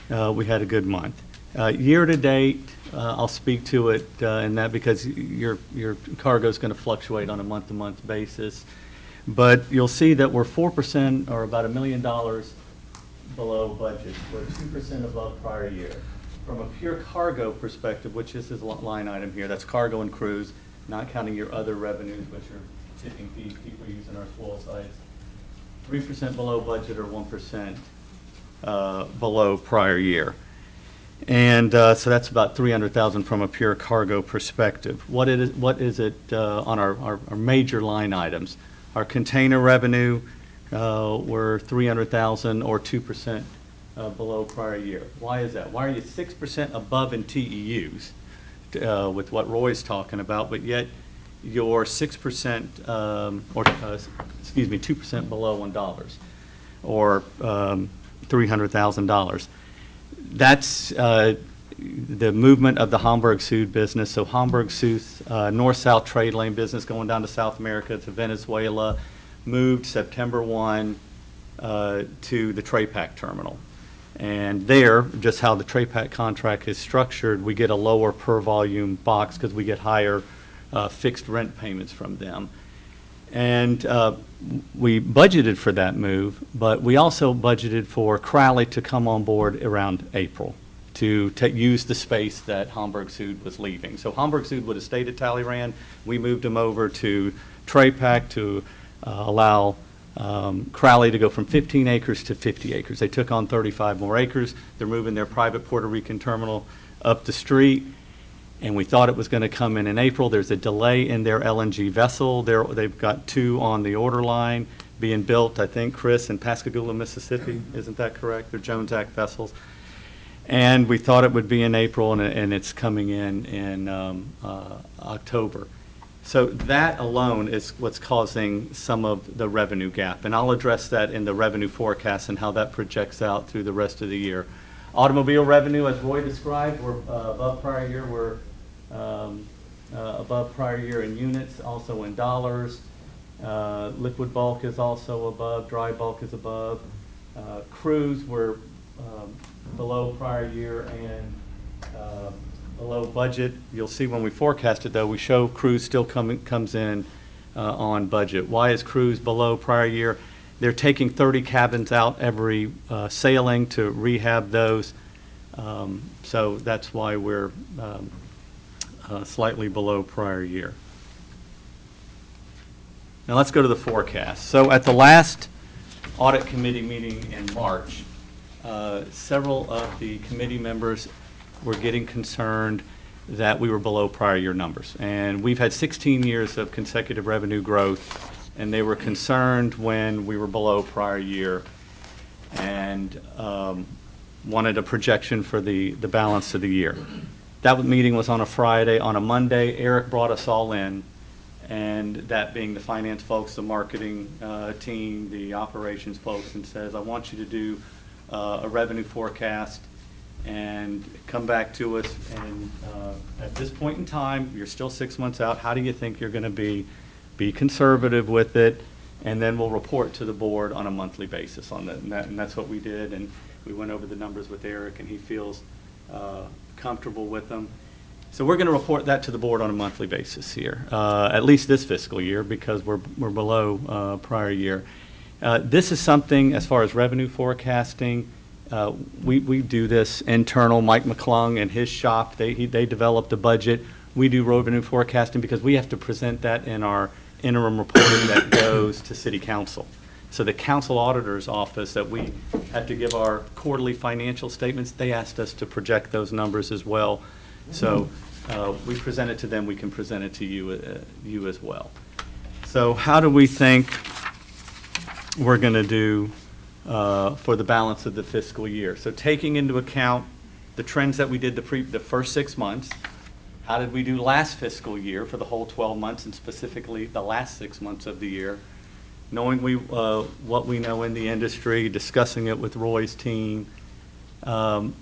we had a good month. Year to date, I'll speak to it in that because your cargo is going to fluctuate on a month-to-month basis. But you'll see that we're 4% or about $1 million below budget. We're 2% above prior year. From a pure cargo perspective, which is this line item here, that's cargo and cruise, not counting your other revenues, which are tipping fees, people using our spoil sites, 3% below budget or 1% below prior year. And so that's about 300,000 from a pure cargo perspective. What is it on our major line items? Our container revenue were 300,000 or 2% below prior year. Why is that? Why are you 6% above in TEUs with what Roy's talking about, but yet you're 6% 2% below in dollars, or $300,000? That's the movement of the Hamburg Süd business. So Hamburg Süd, north-south trade lane business going down to South America, to Venezuela, moved September 1 to the TRAPAC terminal. And there, just how the TRAPAC contract is structured, we get a lower per volume box because we get higher fixed rent payments from them. And we budgeted for that move, but we also budgeted for Crowley to come on board around April to use the space that Hamburg Süd was leaving. So Hamburg Süd would have stayed at Talleyrand. We moved them over to TRAPAC to allow Crowley to go from 15 acres to 50 acres. They took on 35 more acres. They're moving their private Puerto Rican terminal up the street, and we thought it was going to come in April. There's a delay in their LNG vessel. They've got 2 on the order line being built, I think, Chris, in Pascagoula, Mississippi. Isn't that correct? They're Jones Act vessels. And we thought it would be in April, and it's coming in October. So that alone is what's causing some of the revenue gap. And I'll address that in the revenue forecast and how that projects out through the rest of the year. Automobile revenue, as Roy described, we're above prior year. We're above prior year in units, also in dollars. Liquid bulk is also above. Dry bulk is above. Cruise, we're below prior year and below budget. You'll see when we forecast it, though, we show cruise still comes in on budget. Why is cruise below prior year? They're taking 30 cabins out every sailing to rehab those. So that's why we're slightly below prior year. Now let's go to the forecast. So at the last audit committee meeting in March, several of the committee members were getting concerned that we were below prior year numbers. And we've had 16 years of consecutive revenue growth, and they were concerned when we were below prior year and wanted a projection for the balance of the year. That meeting was on a Friday. On a Monday, Eric brought us all in, and that being the finance folks, the marketing team, the operations folks, and says, I want you to do a revenue forecast and come back to us. And at this point in time, you're still 6 months out. How do you think you're going to be? Be conservative with it, and then we'll report to the board on a monthly basis on that. And that's what we did. And we went over the numbers with Eric, and he feels comfortable with them. So we're going to report that to the board on a monthly basis here, at least this fiscal year, because we're below prior year. This is something, as far as revenue forecasting, we do this internal. Mike McClung and his shop, they developed a budget. We do revenue forecasting because we have to present that in our interim reporting that goes to City Council. So the council auditor's office that we had to give our quarterly financial statements, they asked us to project those numbers as well. So we present it to them. We can present it to you as well. So how do we think we're going to do for the balance of the fiscal year. So taking into account the trends that we did the first 6 months, how did we do last fiscal year for the whole 12 months and specifically the last 6 months of the year, knowing what we know in the industry, discussing it with Roy's team,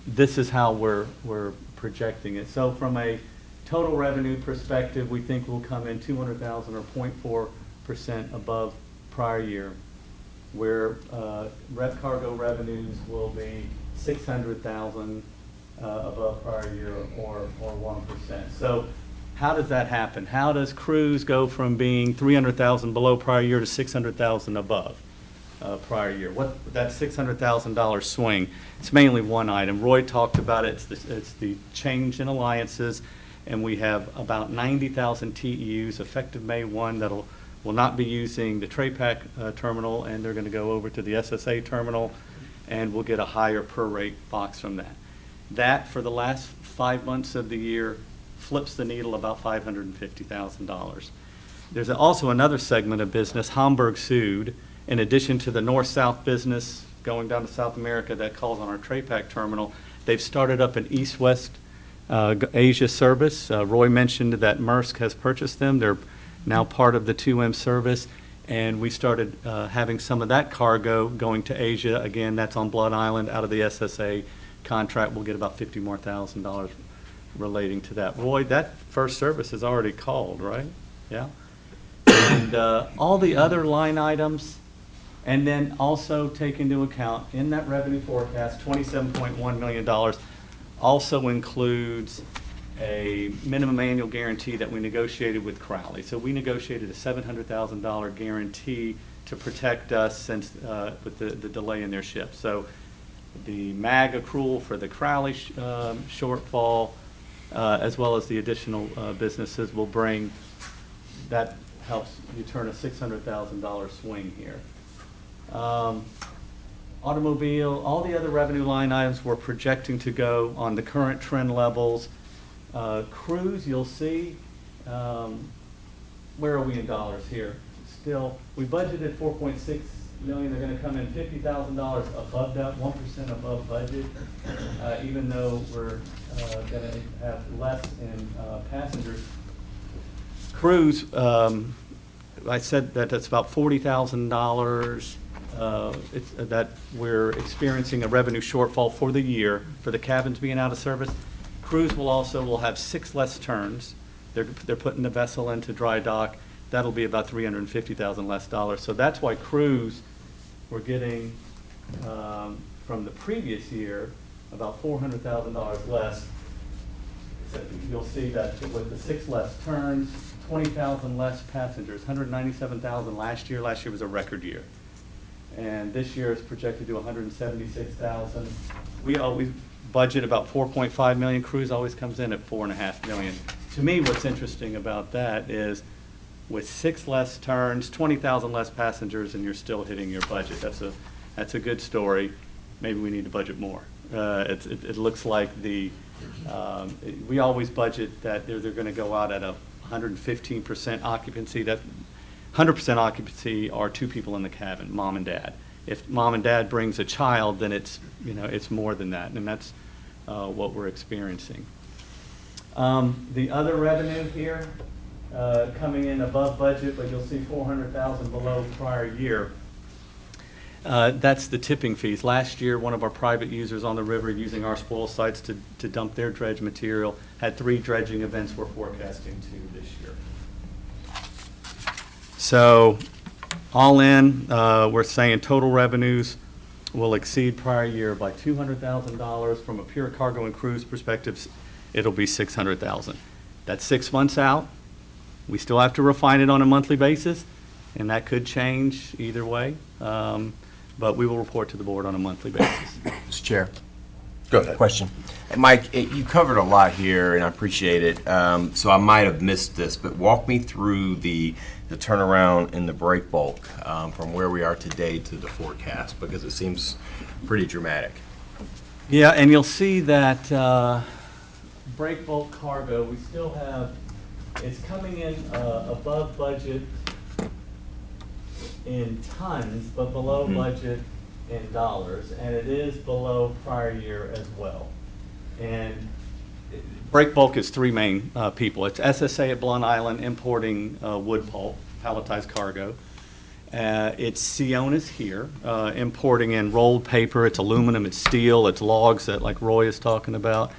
this is how we're projecting it. So from a total revenue perspective, we think we'll come in 200,000 or 0.4% above prior year, where rev cargo revenues will be 600,000 above prior year or 1%. So how does that happen? How does cruise go from being 300,000 below prior year to 600,000 above prior year? What that $600,000 swing? It's mainly one item. Roy talked about it. It's the change in alliances, and we have about 90,000 TEUs effective May 1 will not be using the TrayPack terminal, and they're going to go over to the SSA terminal, and we'll get a higher per rate box from that. That, for the last 5 months of the year, flips the needle about $550,000. There's also another segment of business, Hamburg Sud, in addition to the north-south business going down to South America that calls on our TrayPack terminal. They've started up an east-west Asia service. Roy mentioned that Maersk has purchased them. They're now part of the 2M service, and we started having some of that cargo going to Asia. Again, that's on Blood Island out of the SSA contract. We'll get about $50,000 more relating to that. Roy, that first service is already called, right? Yeah. And all the other line items, and then also take into account in that revenue forecast, $27.1 million also includes a minimum annual guarantee that we negotiated with Crowley. So we negotiated a $700,000 guarantee to protect us since with the delay in their ship. So the MAG accrual for the Crowley shortfall, as well as the additional businesses will bring, that helps you turn a $600,000 swing here. Automobile, all the other revenue line items we're projecting to go on the current trend levels. Cruise, you'll see, where are we in dollars here? Still, we budgeted $4.6 million. They're going to come in $50,000 above that, 1% above budget, even though we're going to have less in passengers. Cruise, I said that that's about $40,000 that we're experiencing a revenue shortfall for the year for the cabins being out of service. Cruise will have 6 less turns. They're putting the vessel into dry dock. That'll be about $350,000 less dollars. So that's why cruise, we're getting from the previous year about $400,000 less. You'll see that with the 6 less turns, 20,000 less passengers, 197,000 last year. Last year was a record year. And this year is projected to 176,000. We always budget about 4.5 million. Cruise always comes in at 4.5 million. To me, what's interesting about that is with 6 less turns, 20,000 less passengers, and you're still hitting your budget. That's a good story. Maybe we need to budget more. It looks like we always budget that they're going to go out at a 115% occupancy. That 100% occupancy are 2 people in the cabin, mom and dad. If mom and dad brings a child, then it's more than that, and that's what we're experiencing. The other revenue here coming in above budget, but you'll see 400,000 below prior year. That's the tipping fees. Last year, one of our private users on the river using our spoil sites to dump their dredge material had 3 dredging events. We're forecasting 2 this year. So all in, we're saying total revenues will exceed prior year by $200,000. From a pure cargo and cruise perspective, it'll be $600,000. That's 6 months out. We still have to refine it on a monthly basis, and that could change either way. But we will report to the board on a monthly basis. Mr. Chair. Go ahead. Question. Mike, you covered a lot here, and I appreciate it. So I might have missed this, but walk me through the turnaround in the break bulk from where we are today to the forecast, because it seems pretty dramatic. Yeah, and you'll see that break bulk cargo, we still have, it's coming in above budget in tons, but below budget in dollars, and it is below prior year as well. And break bulk is three main people. It's SSA at Blunt Island importing wood pulp, palletized cargo. It's Sionis here, importing in rolled paper. It's aluminum, it's steel, it's logs that like Roy is talking about.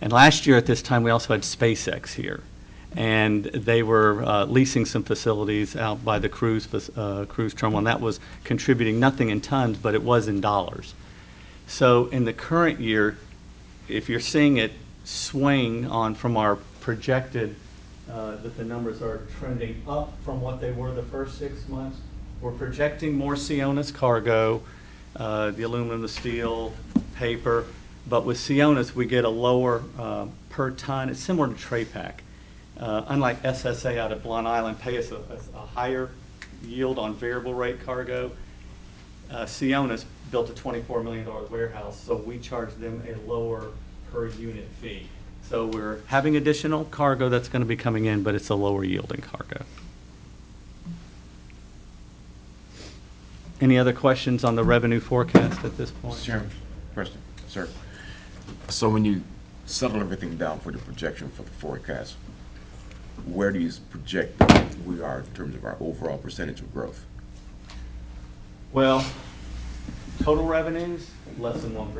And last year at this time, we also had SpaceX here. And they were leasing some facilities out by the cruise terminal, and that was contributing nothing in tons, but it was in dollars. So in the current year, if you're seeing it swing on from our projected, that the numbers are trending up from what they were the first 6 months, we're projecting more Sionis cargo, the aluminum, the steel, paper, but with Sionis, we get a lower per ton. It's similar to Tray Pack. Unlike SSA out at Blunt Island, pay us a higher yield on variable rate cargo. Sionis built a $24 million warehouse, so we charge them a lower per unit fee. So we're having additional cargo that's going to be coming in, but it's a lower yielding cargo. Any other questions on the revenue forecast at this point? Mr. Chairman, President, sir. So when you settle everything down for the projection for the forecast, where do you project that we are in terms of our overall percentage of growth? Well, total revenues, less than 1%.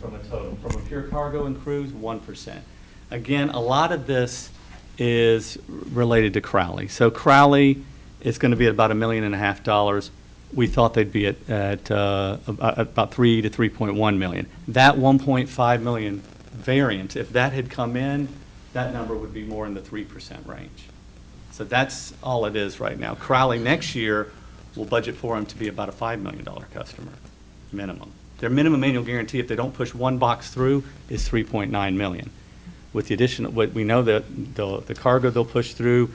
From a total. From a pure cargo and cruise, 1%. Again, a lot of this is related to Crowley. So Crowley is going to be at about $1.5 million. We thought they'd be at about 3 to 3.1 million. That 1.5 million variance, if that had come in, that number would be more in the 3% range. So that's all it is right now. Crowley next year will budget for them to be about a $5 million customer, minimum. Their minimum annual guarantee, if they don't push one box through, is 3.9 million. With the addition, what we know that the cargo they'll push through,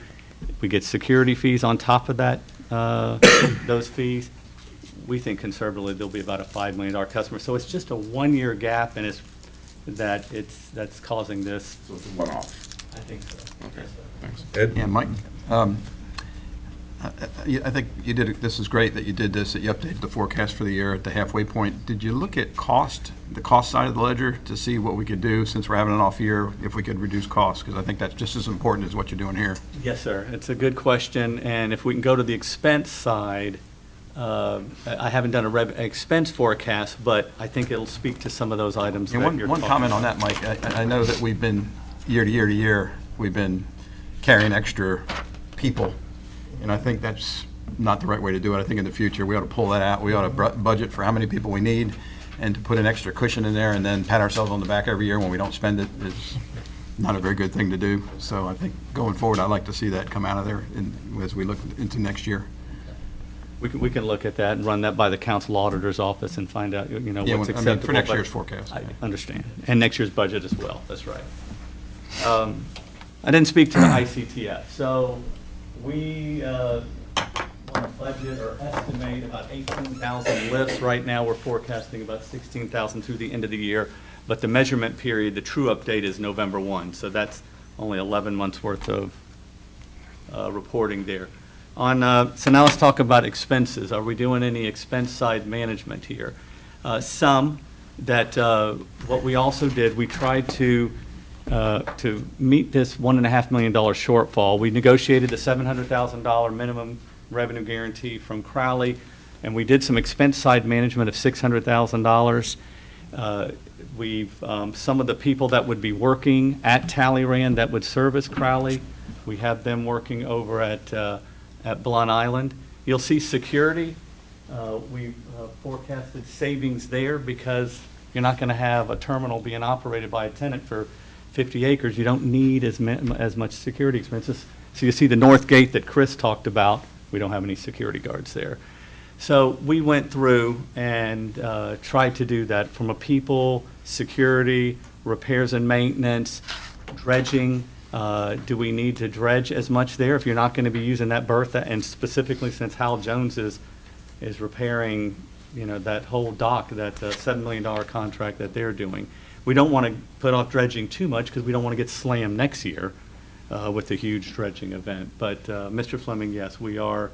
we get security fees on top of that, those fees. We think conservatively they'll be about a $5 million customer. So it's just a 1 year gap, and that's causing this. So it's a one-off. I think so. Okay, Yes, sir. thanks. Ed? Yeah, Mike, I think you did, this is great that you did this, that you updated the forecast for the year at the halfway point. Did you look at cost, the cost side of the ledger, to see what we could do since we're having an off year, if we could reduce costs? Because I think that's just as important as what you're doing here. Yes, sir. It's a good question. And if we can go to the expense side, I haven't done a expense forecast, but I think it'll speak to some of those items that you're One talking comment on about. that, Mike. I know that we've been, year to year, we've been carrying extra people. And I think that's not the right way to do it. I think in the future, we ought to pull that out. We ought to budget for how many people we need and to put an extra cushion in there and then pat ourselves on the back every year when we don't spend it is not a very good thing to do. So I think going forward, I'd like to see that come out of there as we look into next year. We can look at that and run that by the council auditor's office and find out, Yeah, what's I mean, acceptable. for next but year's forecast. I understand. And next year's budget as well. That's right. I didn't speak to the ICTF. So we want to budget or estimate about 18,000 lifts. Right now, we're forecasting about 16,000 through the end of the year. But the measurement period, the true update is November 1. So that's only 11 months worth of reporting there. So now let's talk about expenses. Are we doing any expense side management here? Some that what we also did, we tried to meet this $1.5 million shortfall. We negotiated the $700,000 minimum revenue guarantee from Crowley, and we did some expense side management of $600,000. Some of the people that would be working at Talleyrand that would service Crowley, we have them working over at Blunt Island. You'll see security. We've forecasted savings there because you're not going to have a terminal being operated by a tenant for 50 acres. You don't need as much security expenses. So you see the north gate that Chris talked about. We don't have any security guards there. So we went through and tried to do that from a people, security, repairs and maintenance, dredging. Do we need to dredge as much there if you're not going to be using that berth? And specifically since Hal Jones is repairing, that whole dock, that $7 million contract that they're doing. We don't want to put off dredging too much because we don't want to get slammed next year with a huge dredging event. But Mr. Fleming, yes, we are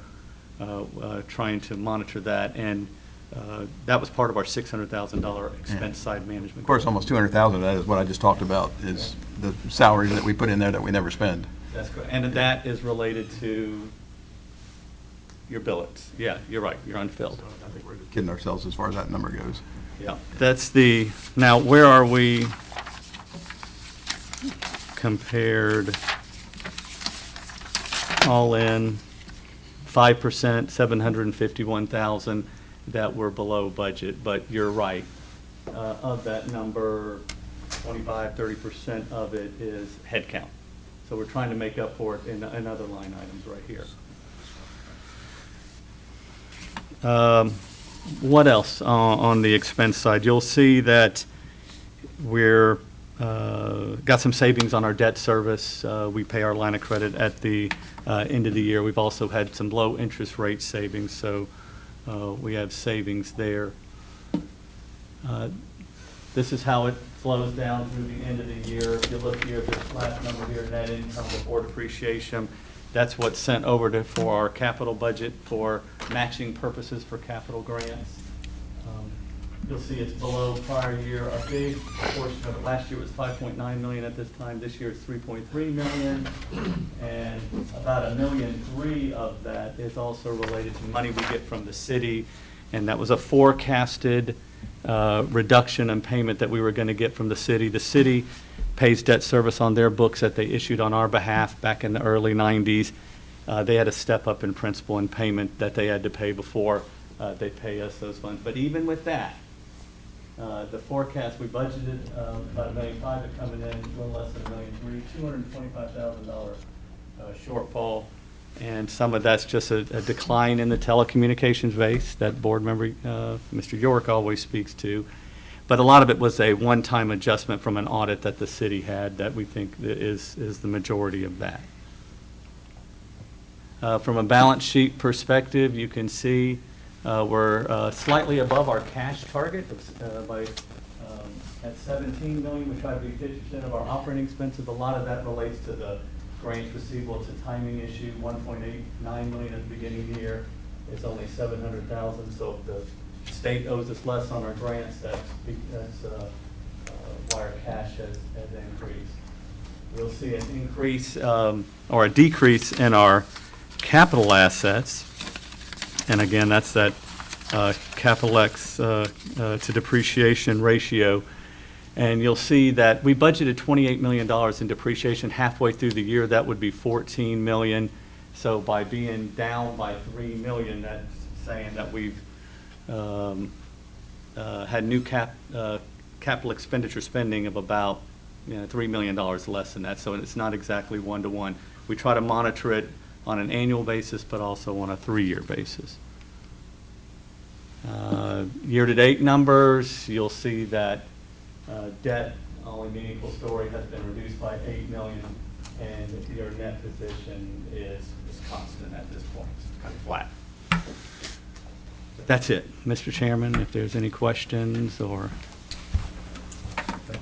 trying to monitor that, and that was part of our $600,000 expense side management. Of course, almost 200,000 of that is what I just talked about, is the salaries that we put in there that we never spend. That's correct. And that is related to your billets. Yeah, you're right, you're unfilled. I think we're just kidding ourselves as far as that number goes. Yeah, now where are we compared all in? 5%, 751,000 that were below budget, but you're right. Of that number, 25, 30% of it is headcount. So we're trying to make up for it in other line items right here. What else on the expense side? You'll see that we're got some savings on our debt service. We pay our line of credit at the end of the year. We've also had some low interest rate savings, so we have savings there. This is how it flows down through the end of the year. If you look here, this last number here, net income before depreciation, that's what's sent over for our capital budget for matching purposes for capital grants. You'll see it's below prior year. Our big portion of it, last year was 5.9 million at this time. This year it's 3.3 million. And about $1.3 million of that is also related to money we get from the city. And that was a forecasted reduction in payment that we were going to get from the city. The city pays debt service on their books that they issued on our behalf back in the early 90s. They had a step up in principal and payment that they had to pay before they pay us those funds. But even with that, the forecast, we budgeted about $1.5 million, it coming in a little less than $1.3 million, $225,000 shortfall. And some of that's just a decline in the telecommunications base that board member, Mr. York, always speaks to. But a lot of it was a one-time adjustment from an audit that the city had that we think is the majority of that. From a balance sheet perspective, you can see we're slightly above our cash target at 17 million. We try to be 50% of our operating expenses. A lot of that relates to the grants receivable. It's a timing issue. 1.89 million at the beginning of the year. It's only 700,000. So if the state owes us less on our grants, that's why our cash has increased. We'll see an increase or a decrease in our capital assets. And again, that's that capital X to depreciation ratio. And you'll see that we budgeted $28 million in depreciation. Halfway through the year, that would be $14 million. So by being down by $3 million, that's saying that we've had new capital expenditure spending of about $3 million less than that. So it's not exactly one-to-one. We try to monitor it on an annual basis, but also on a 3-year basis. Year-to-date numbers, you'll see that debt, only meaningful story, has been reduced by $8 million, and your net position is constant at this point. It's kind of flat. But that's it. Mr. Chairman, if there's any questions or...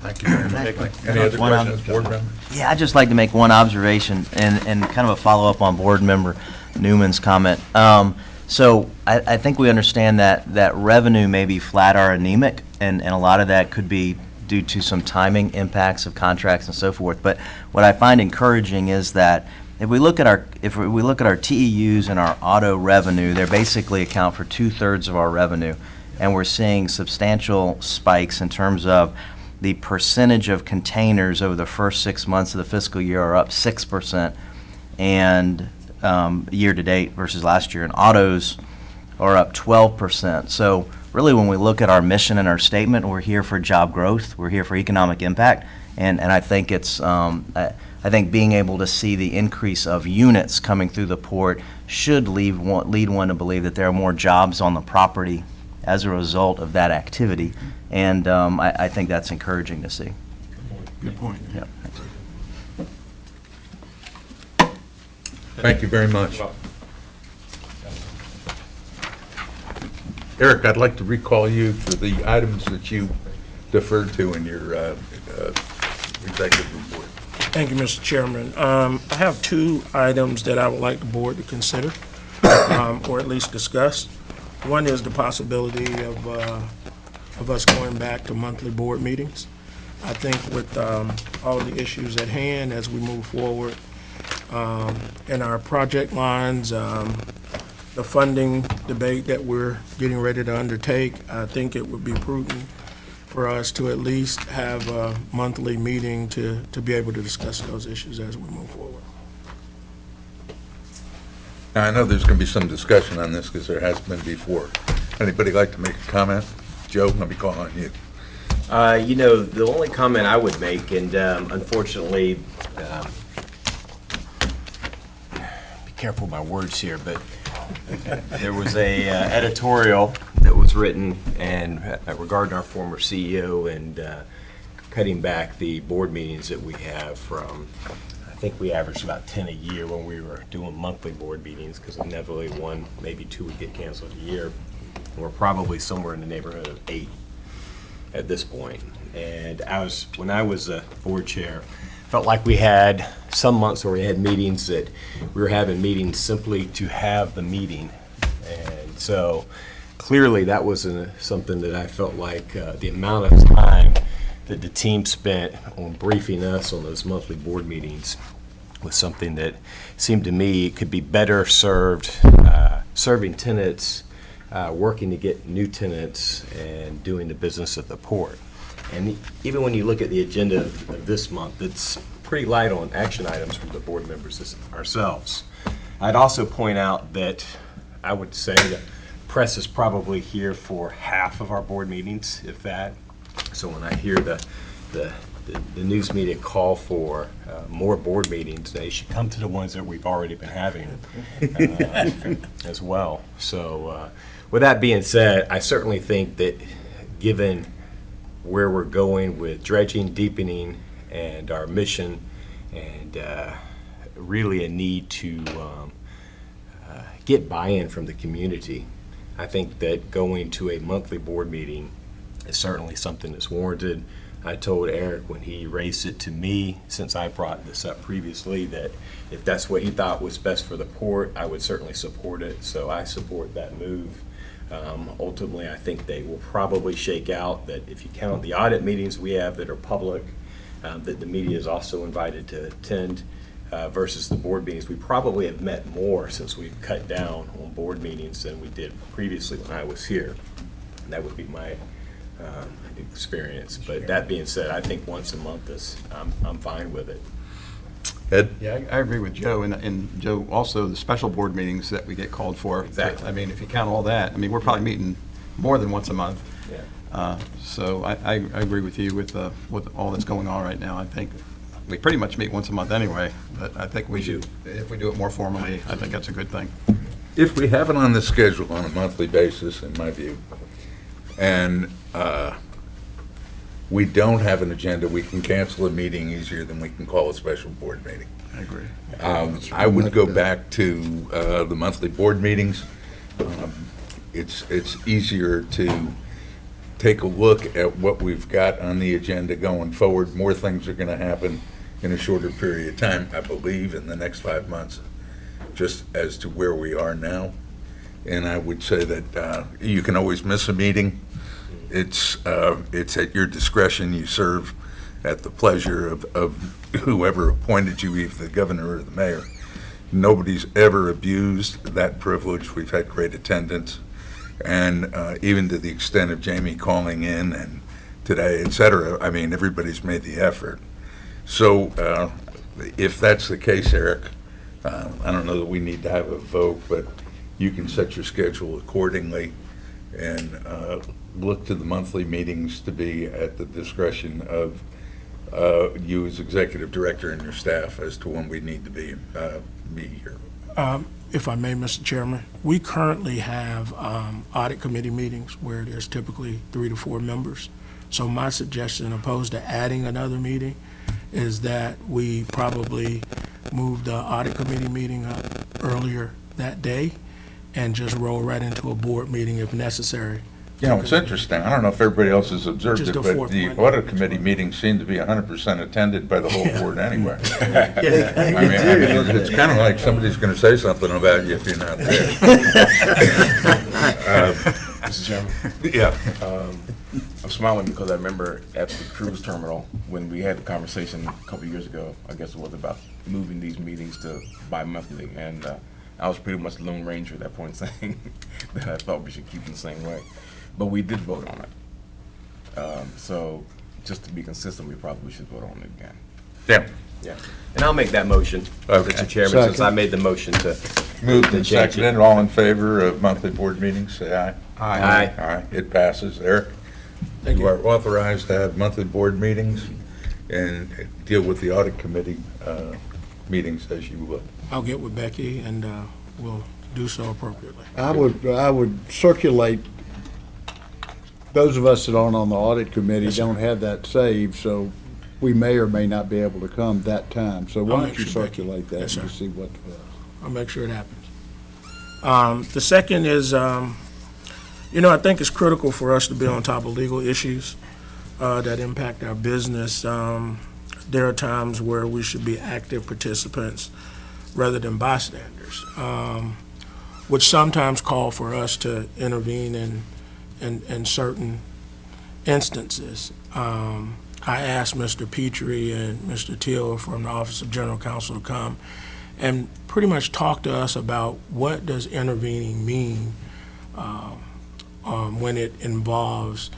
Thank you very much. Any other questions, board member? Yeah, I'd just like to make one observation and kind of a follow-up on board member Newman's comment. So I think we understand that revenue may be flat or anemic, and a lot of that could be due to some timing impacts of contracts and so forth. But what I find encouraging is that if we look at our TEUs and our auto revenue, they basically account for 2/3 of our revenue, and we're seeing substantial spikes in terms of the percentage of containers over the first 6 months of the fiscal year are up 6%, and year to date versus last year, and autos are up 12%. So really, when we look at our mission and our statement, we're here for job growth, we're here for economic impact, and I think it's I think being able to see the increase of units coming through the port should lead one to believe that there are more jobs on the property as a result of that activity, and I think that's encouraging to see. Good point. Yeah. Thank you very much. Eric, I'd like to recall you for the items that you deferred to in your executive report. Thank you, Mr. Chairman. I have 2 items that I would like the board to consider. or at least discussed. One is the possibility of us going back to monthly board meetings. I think with all the issues at hand as we move forward in our project lines, the funding debate that we're getting ready to undertake, I think it would be prudent for us to at least have a monthly meeting to be able to discuss those issues as we move forward. Now, I know there's going to be some discussion on this because there has been before. Anybody like to make a comment? Joe, let me call on you. You know, the only comment I would make, and unfortunately, be careful with my words here, but there was a editorial that was written and regarding our former CEO and cutting back the board meetings that we have from, I think we averaged about 10 a year when we were doing monthly board meetings, because inevitably one, maybe two would get canceled a year. And we're probably somewhere in the neighborhood of 8 at this point. And when I was a board chair, felt like we had some months where we had meetings that we were having meetings simply to have the meeting. And so clearly that was something that I felt like the amount of time that the team spent on briefing us on those monthly board meetings was something that seemed to me could be better served serving tenants, working to get new tenants, and doing the business of the port. And even when you look at the agenda of this month, it's pretty light on action items from the board members ourselves. I'd also point out that I would say the press is probably here for half of our board meetings, if that. So when I hear the news media call for more board meetings, they should come to the ones that we've already been having as well. So with that being said, I certainly think that given where we're going with dredging, deepening, and our mission, and really a need to get buy-in from the community, I think that going to a monthly board meeting is certainly something that's warranted. I told Eric when he raised it to me, since I brought this up previously, that if that's what he thought was best for the port, I would certainly support it. So I support that move. Ultimately, I think they will probably shake out that if you count the audit meetings we have that are public, that the media is also invited to attend, versus the board meetings. We probably have met more since we've cut down on board meetings than we did previously when I was here. And that would be my experience. But that being said, I think once a month I'm fine with it. Ed? Yeah, I agree with Joe, and Joe, also the special board meetings that we get called for. Exactly. I mean, if you count all that, I mean, we're probably meeting more than once a month. Yeah. So I agree with you with all that's going on right now. I think we pretty much meet once a month anyway, but I think we should, if we do it more formally, I think that's a good thing. If we have it on the schedule on a monthly basis, in my view, and we don't have an agenda, we can cancel a meeting easier than we can call a special board meeting. I agree. I would go back to the monthly board meetings. It's easier to take a look at what we've got on the agenda going forward. More things are going to happen in a shorter period of time, I believe, in the next 5 months, just as to where we are now. And I would say that you can always miss a meeting. It's at your discretion. You serve at the pleasure of whoever appointed you, either the governor or the mayor. Nobody's ever abused that privilege. We've had great attendance, and even to the extent of Jamie calling in and today, et cetera, I mean, everybody's made the effort. So if that's the case, Eric, I don't know that we need to have a vote, but you can set your schedule accordingly and look to the monthly meetings to be at the discretion of you as executive director and your staff as to when we need to be here. If I may, Mr. Chairman, we currently have audit committee meetings where there's typically 3 to 4 members. So my suggestion, opposed to adding another meeting, is that we probably move the audit committee meeting up earlier that day and just roll right into a board meeting if necessary You know, it's interesting, I don't know if everybody else has observed Just it, a but fourth the one. audit committee meetings seem to be 100% attended by the whole board anyway. Yeah. I mean, it's kind of like somebody's going to say something about you if you're not there. Mr. Chairman, Yeah. I'm smiling because I remember at the cruise terminal, when we had the conversation a couple of years ago, I guess it was about moving these meetings to bi-monthly, and I was pretty much the Lone Ranger at that point, saying that I thought we should keep it the same way. But we did vote on it. So just to be consistent, we probably should vote on it again. Yeah. Yeah. And I'll make that motion, Okay. Mr. Chairman, since I made the motion to. Moved to and change it. seconded, all in favor of monthly board meetings, say aye. Aye. Aye, it passes. Eric? You are authorized to have monthly board meetings and deal with the audit committee meetings as you would. I'll get with Becky and we'll do so appropriately. I would circulate, those of us that aren't on the audit committee don't have that saved, so we may or may not be able to come that time. So I'll why make don't you sure, Becky. circulate that Yes, and sir. see what, I'll make sure it happens. The second is, I think it's critical for us to be on top of legal issues that impact our business. There are times where we should be active participants rather than bystanders, which sometimes call for us to intervene in certain instances. I asked Mr. Petrie and Mr. Teal from the Office of General Counsel to come and pretty much talk to us about what does intervening mean when it involves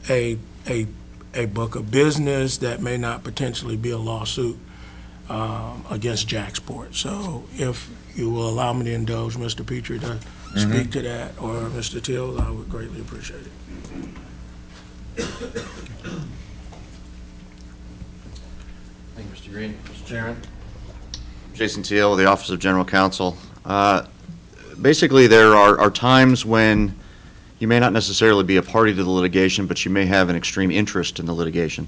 a book of business that may not potentially be a lawsuit against JAXPORT. So if you will allow me to indulge Mr. Petrie to speak to that, or Mr. Teal, I would greatly appreciate it. Thank you, Mr. Green. Mr. Chairman. Jason Teal with the Office of General Counsel. Basically, there are times when you may not necessarily be a party to the litigation, but you may have an extreme interest in the litigation.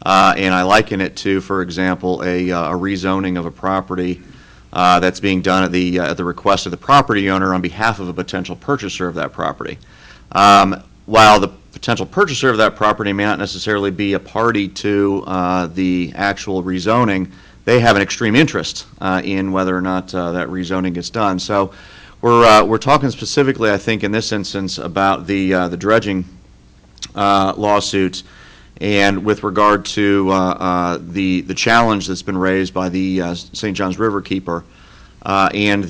And I liken it to, for example, a rezoning of a property that's being done at the request of the property owner on behalf of a potential purchaser of that property. While the potential purchaser of that property may not necessarily be a party to the actual rezoning, they have an extreme interest in whether or not that rezoning gets done. So we're talking specifically, I think, in this instance about the dredging lawsuits, and with regard to the challenge that's been raised by the St. Johns River Keeper, and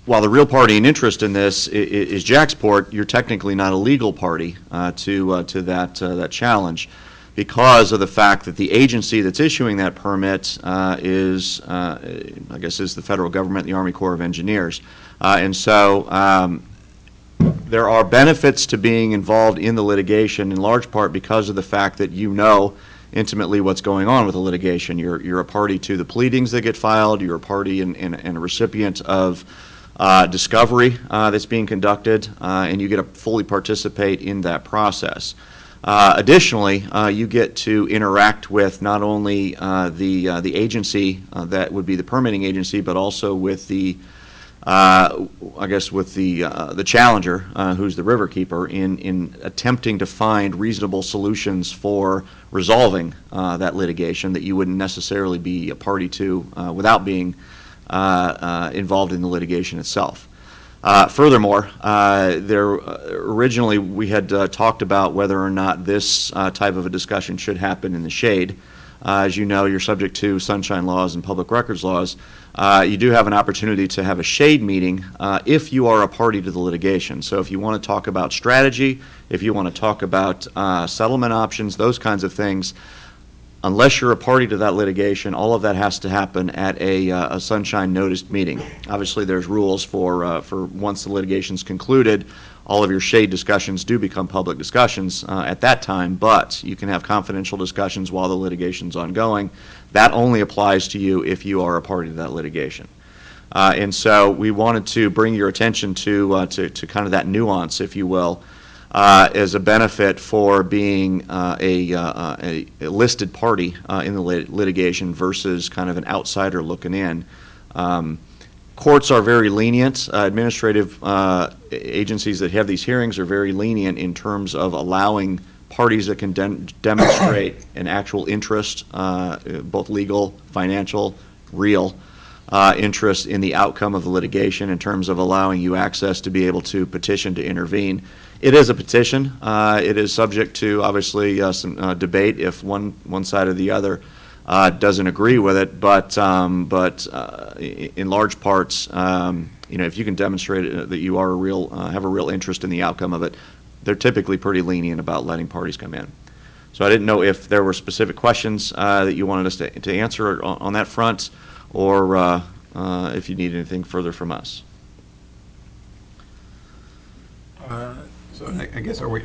while the real party in interest in this is JAXPORT, you're technically not a legal party to that challenge, because of the fact that the agency that's issuing that permit is the federal government, the Army Corps of Engineers. And so there are benefits to being involved in the litigation, in large part because of the fact that you know intimately what's going on with the litigation. You're a party to the pleadings that get filed, you're a party and a recipient of discovery that's being conducted, and you get to fully participate in that process. Additionally, you get to interact with not only the agency that would be the permitting agency, but also with the challenger, who's the river keeper, in attempting to find reasonable solutions for resolving that litigation that you wouldn't necessarily be a party to without being involved in the litigation itself. Furthermore, originally we had talked about whether or not this type of a discussion should happen in the shade. As you know, you're subject to sunshine laws and public records laws. You do have an opportunity to have a shade meeting if you are a party to the litigation. So if you want to talk about strategy, if you want to talk about settlement options, those kinds of things, unless you're a party to that litigation, all of that has to happen at a sunshine noticed meeting. Obviously, there's rules for once the litigation's concluded, all of your shade discussions do become public discussions at that time, but you can have confidential discussions while the litigation's ongoing. That only applies to you if you are a party to that litigation. And so we wanted to bring your attention to kind of that nuance, if you will, as a benefit for being a listed party in the litigation versus kind of an outsider looking in. courts are very lenient. Administrative agencies that have these hearings are very lenient in terms of allowing parties that can demonstrate an actual interest, both legal, financial, real, interest in the outcome of the litigation, in terms of allowing you access to be able to petition to intervene. It is a petition. It is subject to, obviously, some debate if one side or the other doesn't agree with it, but in large parts, if you can demonstrate that you are have a real interest in the outcome of it, they're typically pretty lenient about letting parties come in. So I didn't know if there were specific questions that you wanted us to answer on that front, or if you need anything further from us. So I guess, are we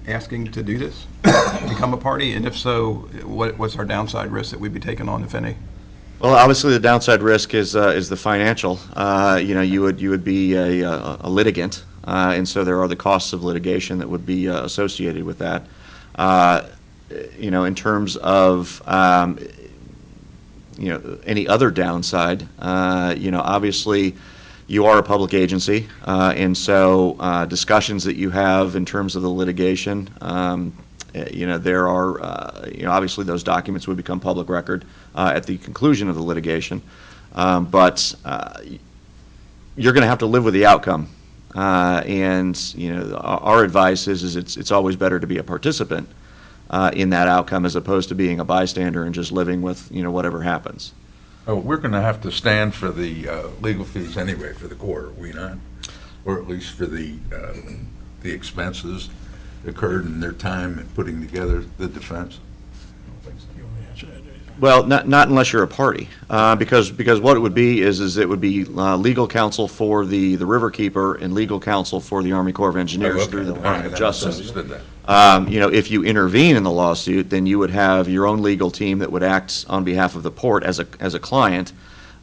asking to do this, become a party? And if so, what's our downside risk that we'd be taking on, if any? Well, obviously, the downside risk is the financial. You would be a litigant, and so there are the costs of litigation that would be associated with that. In terms of any other downside, obviously, you are a public agency, and so discussions that you have in terms of the litigation, there are, obviously those documents would become public record at the conclusion of the litigation, but you're going to have to live with the outcome. And our advice is it's always better to be a participant in that outcome as opposed to being a bystander and just living with whatever happens. Oh, we're going to have to stand for the legal fees anyway for the court, are we not? Or at least for the expenses incurred in their time in putting together the defense? Well, not unless you're a party, because what it would be is it would be legal counsel for the Riverkeeper and legal counsel for the Army Corps of Engineers through the Department of Justice. Understood that. If you intervene in the lawsuit, then you would have your own legal team that would act on behalf of the port as a client,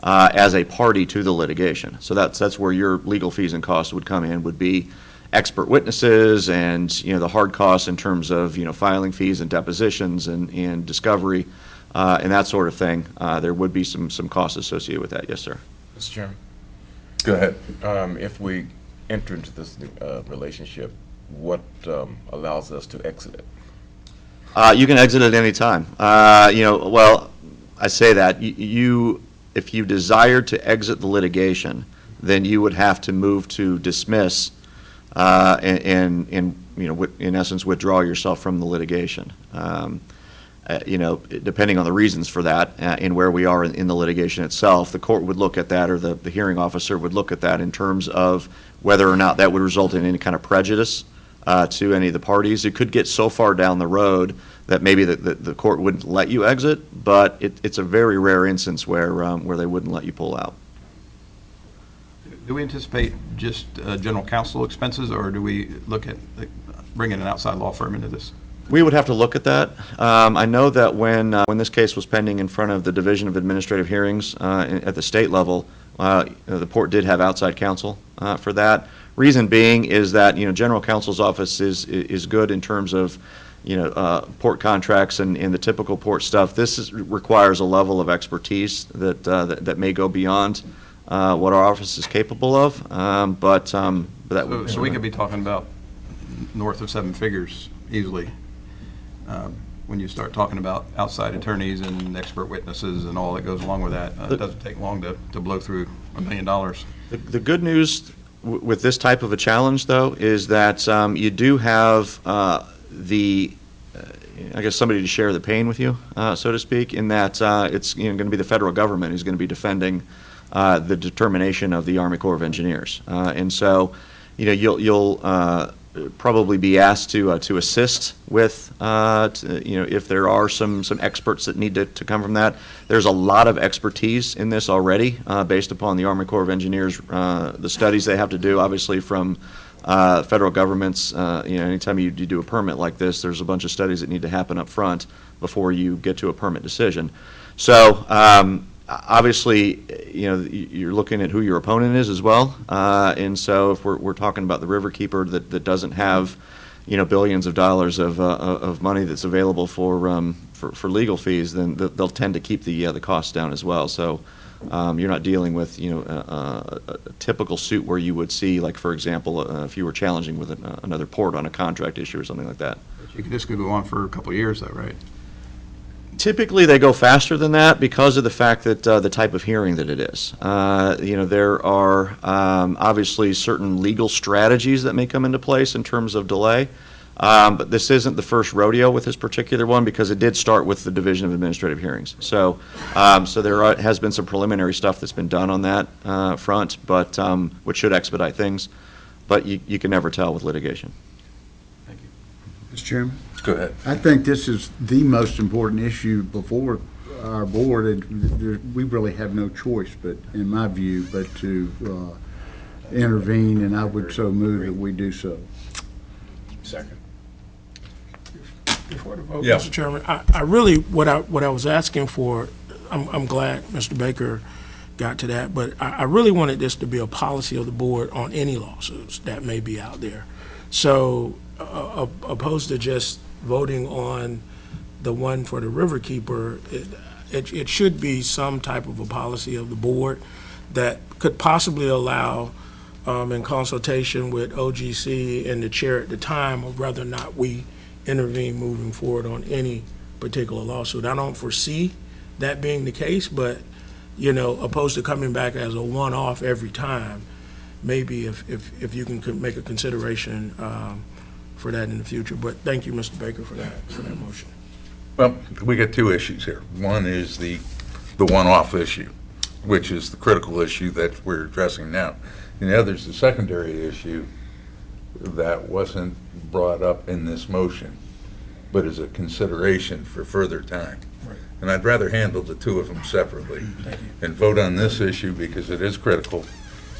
as a party to the litigation. So that's where your legal fees and costs would come in, would be expert witnesses and the hard costs in terms of filing fees and depositions and discovery. And that sort of thing. There would be some costs associated with that. Yes, sir. Mr. Chairman, Go ahead. if we enter into this relationship, what allows us to exit it? You can exit at any time. Well, I say that if you desired to exit the litigation, then you would have to move to dismiss and in essence withdraw yourself from the litigation. Depending on the reasons for that and where we are in the litigation itself, the court would look at that, or the hearing officer would look at that in terms of whether or not that would result in any kind of prejudice to any of the parties. It could get so far down the road that maybe the court wouldn't let you exit, but it's a very rare instance where they wouldn't let you pull out. Do we anticipate just general counsel expenses, or do we look at bringing an outside law firm into this? We would have to look at that. I know that when this case was pending in front of the Division of Administrative Hearings at the state level, the port did have outside counsel for that. Reason being is that general counsel's office is good in terms of port contracts and the typical port stuff. This requires a level of expertise that may go beyond what our office is capable of. But that would. So we could be talking about north of seven figures easily. When you start talking about outside attorneys and expert witnesses and all that goes along with that, it doesn't take long to blow through $1 million. The good news with this type of a challenge, though, is that you do have I guess somebody to share the pain with you, so to speak, in that it's going to be the federal government who's going to be defending the determination of the Army Corps of Engineers, and so you'll probably be asked to assist with if there are some experts that need to come from that. There's a lot of expertise in this already based upon the Army Corps of Engineers, the studies they have to do, obviously from federal governments. Anytime you do a permit like this, there's a bunch of studies that need to happen up front before you get to a permit decision. So obviously, you're looking at who your opponent is as well, and so if we're talking about the Riverkeeper that doesn't have, billions of dollars of money that's available for legal fees, then they'll tend to keep the costs down as well. So You're not dealing with, a typical suit where you would see, like, for example, if you were challenging with another port on a contract issue or something like that. This could go on for a couple of years, though, right? Typically, they go faster than that because of the fact that the type of hearing that it is. There are obviously certain legal strategies that may come into place in terms of delay, but this isn't the first rodeo with this particular one because it did start with the Division of Administrative Hearings. So there has been some preliminary stuff that's been done on that front, but which should expedite things. But you can never tell with litigation. Mr. Chairman? Go ahead. I think this is the most important issue before our board, and we really have no choice, but in my view, but to intervene, and I would so move that we do so. Second. Before the vote, Yeah. Mr. Chairman, I really, what I was asking for, I'm glad Mr. Baker got to that, but I really wanted this to be a policy of the board on any lawsuits that may be out there. So, opposed to just voting on the one for the Riverkeeper, it should be some type of a policy of the board that could possibly allow, in consultation with OGC and the chair at the time, of whether or not we intervene moving forward on any particular lawsuit. I don't foresee that being the case, but, opposed to coming back as a one-off every time, maybe if you can make a consideration for that in the future. But thank you, Mr. Baker, for that motion. Well, we got two issues here. One is the one-off issue, which is the critical issue that we're addressing now. And the other is the secondary issue that wasn't brought up in this motion, but is a consideration for further time. Right. And I'd rather handle the two of them separately and vote on this issue because it is critical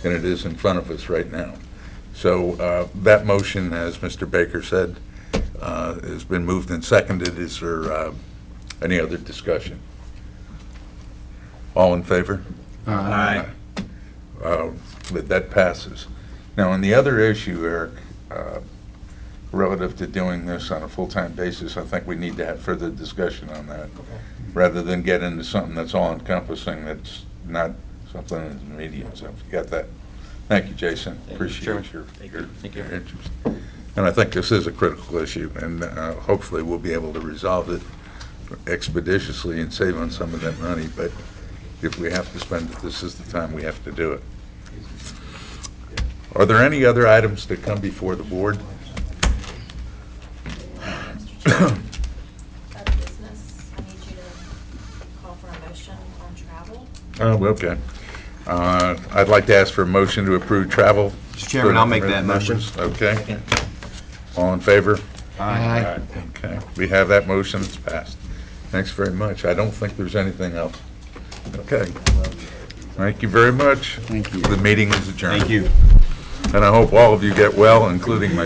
and it is in front of us right now. So that motion, as Mr. Baker said, has been moved and seconded. Is there any other discussion? All in favor? Aye. That passes. Now, on the other issue, Eric, relative to doing this on a full-time basis, I think we need to have further discussion on that, rather than get into something that's all-encompassing, that's not something that's immediate. So, you got that? Thank you, Jason. Appreciate your interest. And I think this is a critical issue, and hopefully we'll be able to resolve it expeditiously and save on some of that money. But if we have to spend it, this is the time we have to do it. Are there any other items that come before the board? Other business, I need you to call for a motion on travel. Oh, okay. I'd like to ask for a motion to approve travel. Mr. Chairman, I'll make that motion. Okay. All in favor? Aye. Okay, we have that motion, it's passed. Thanks very much. I don't think there's anything else. Okay. Thank you very much. Thank you. The meeting is adjourned. Thank you. And I hope all of you get well, including my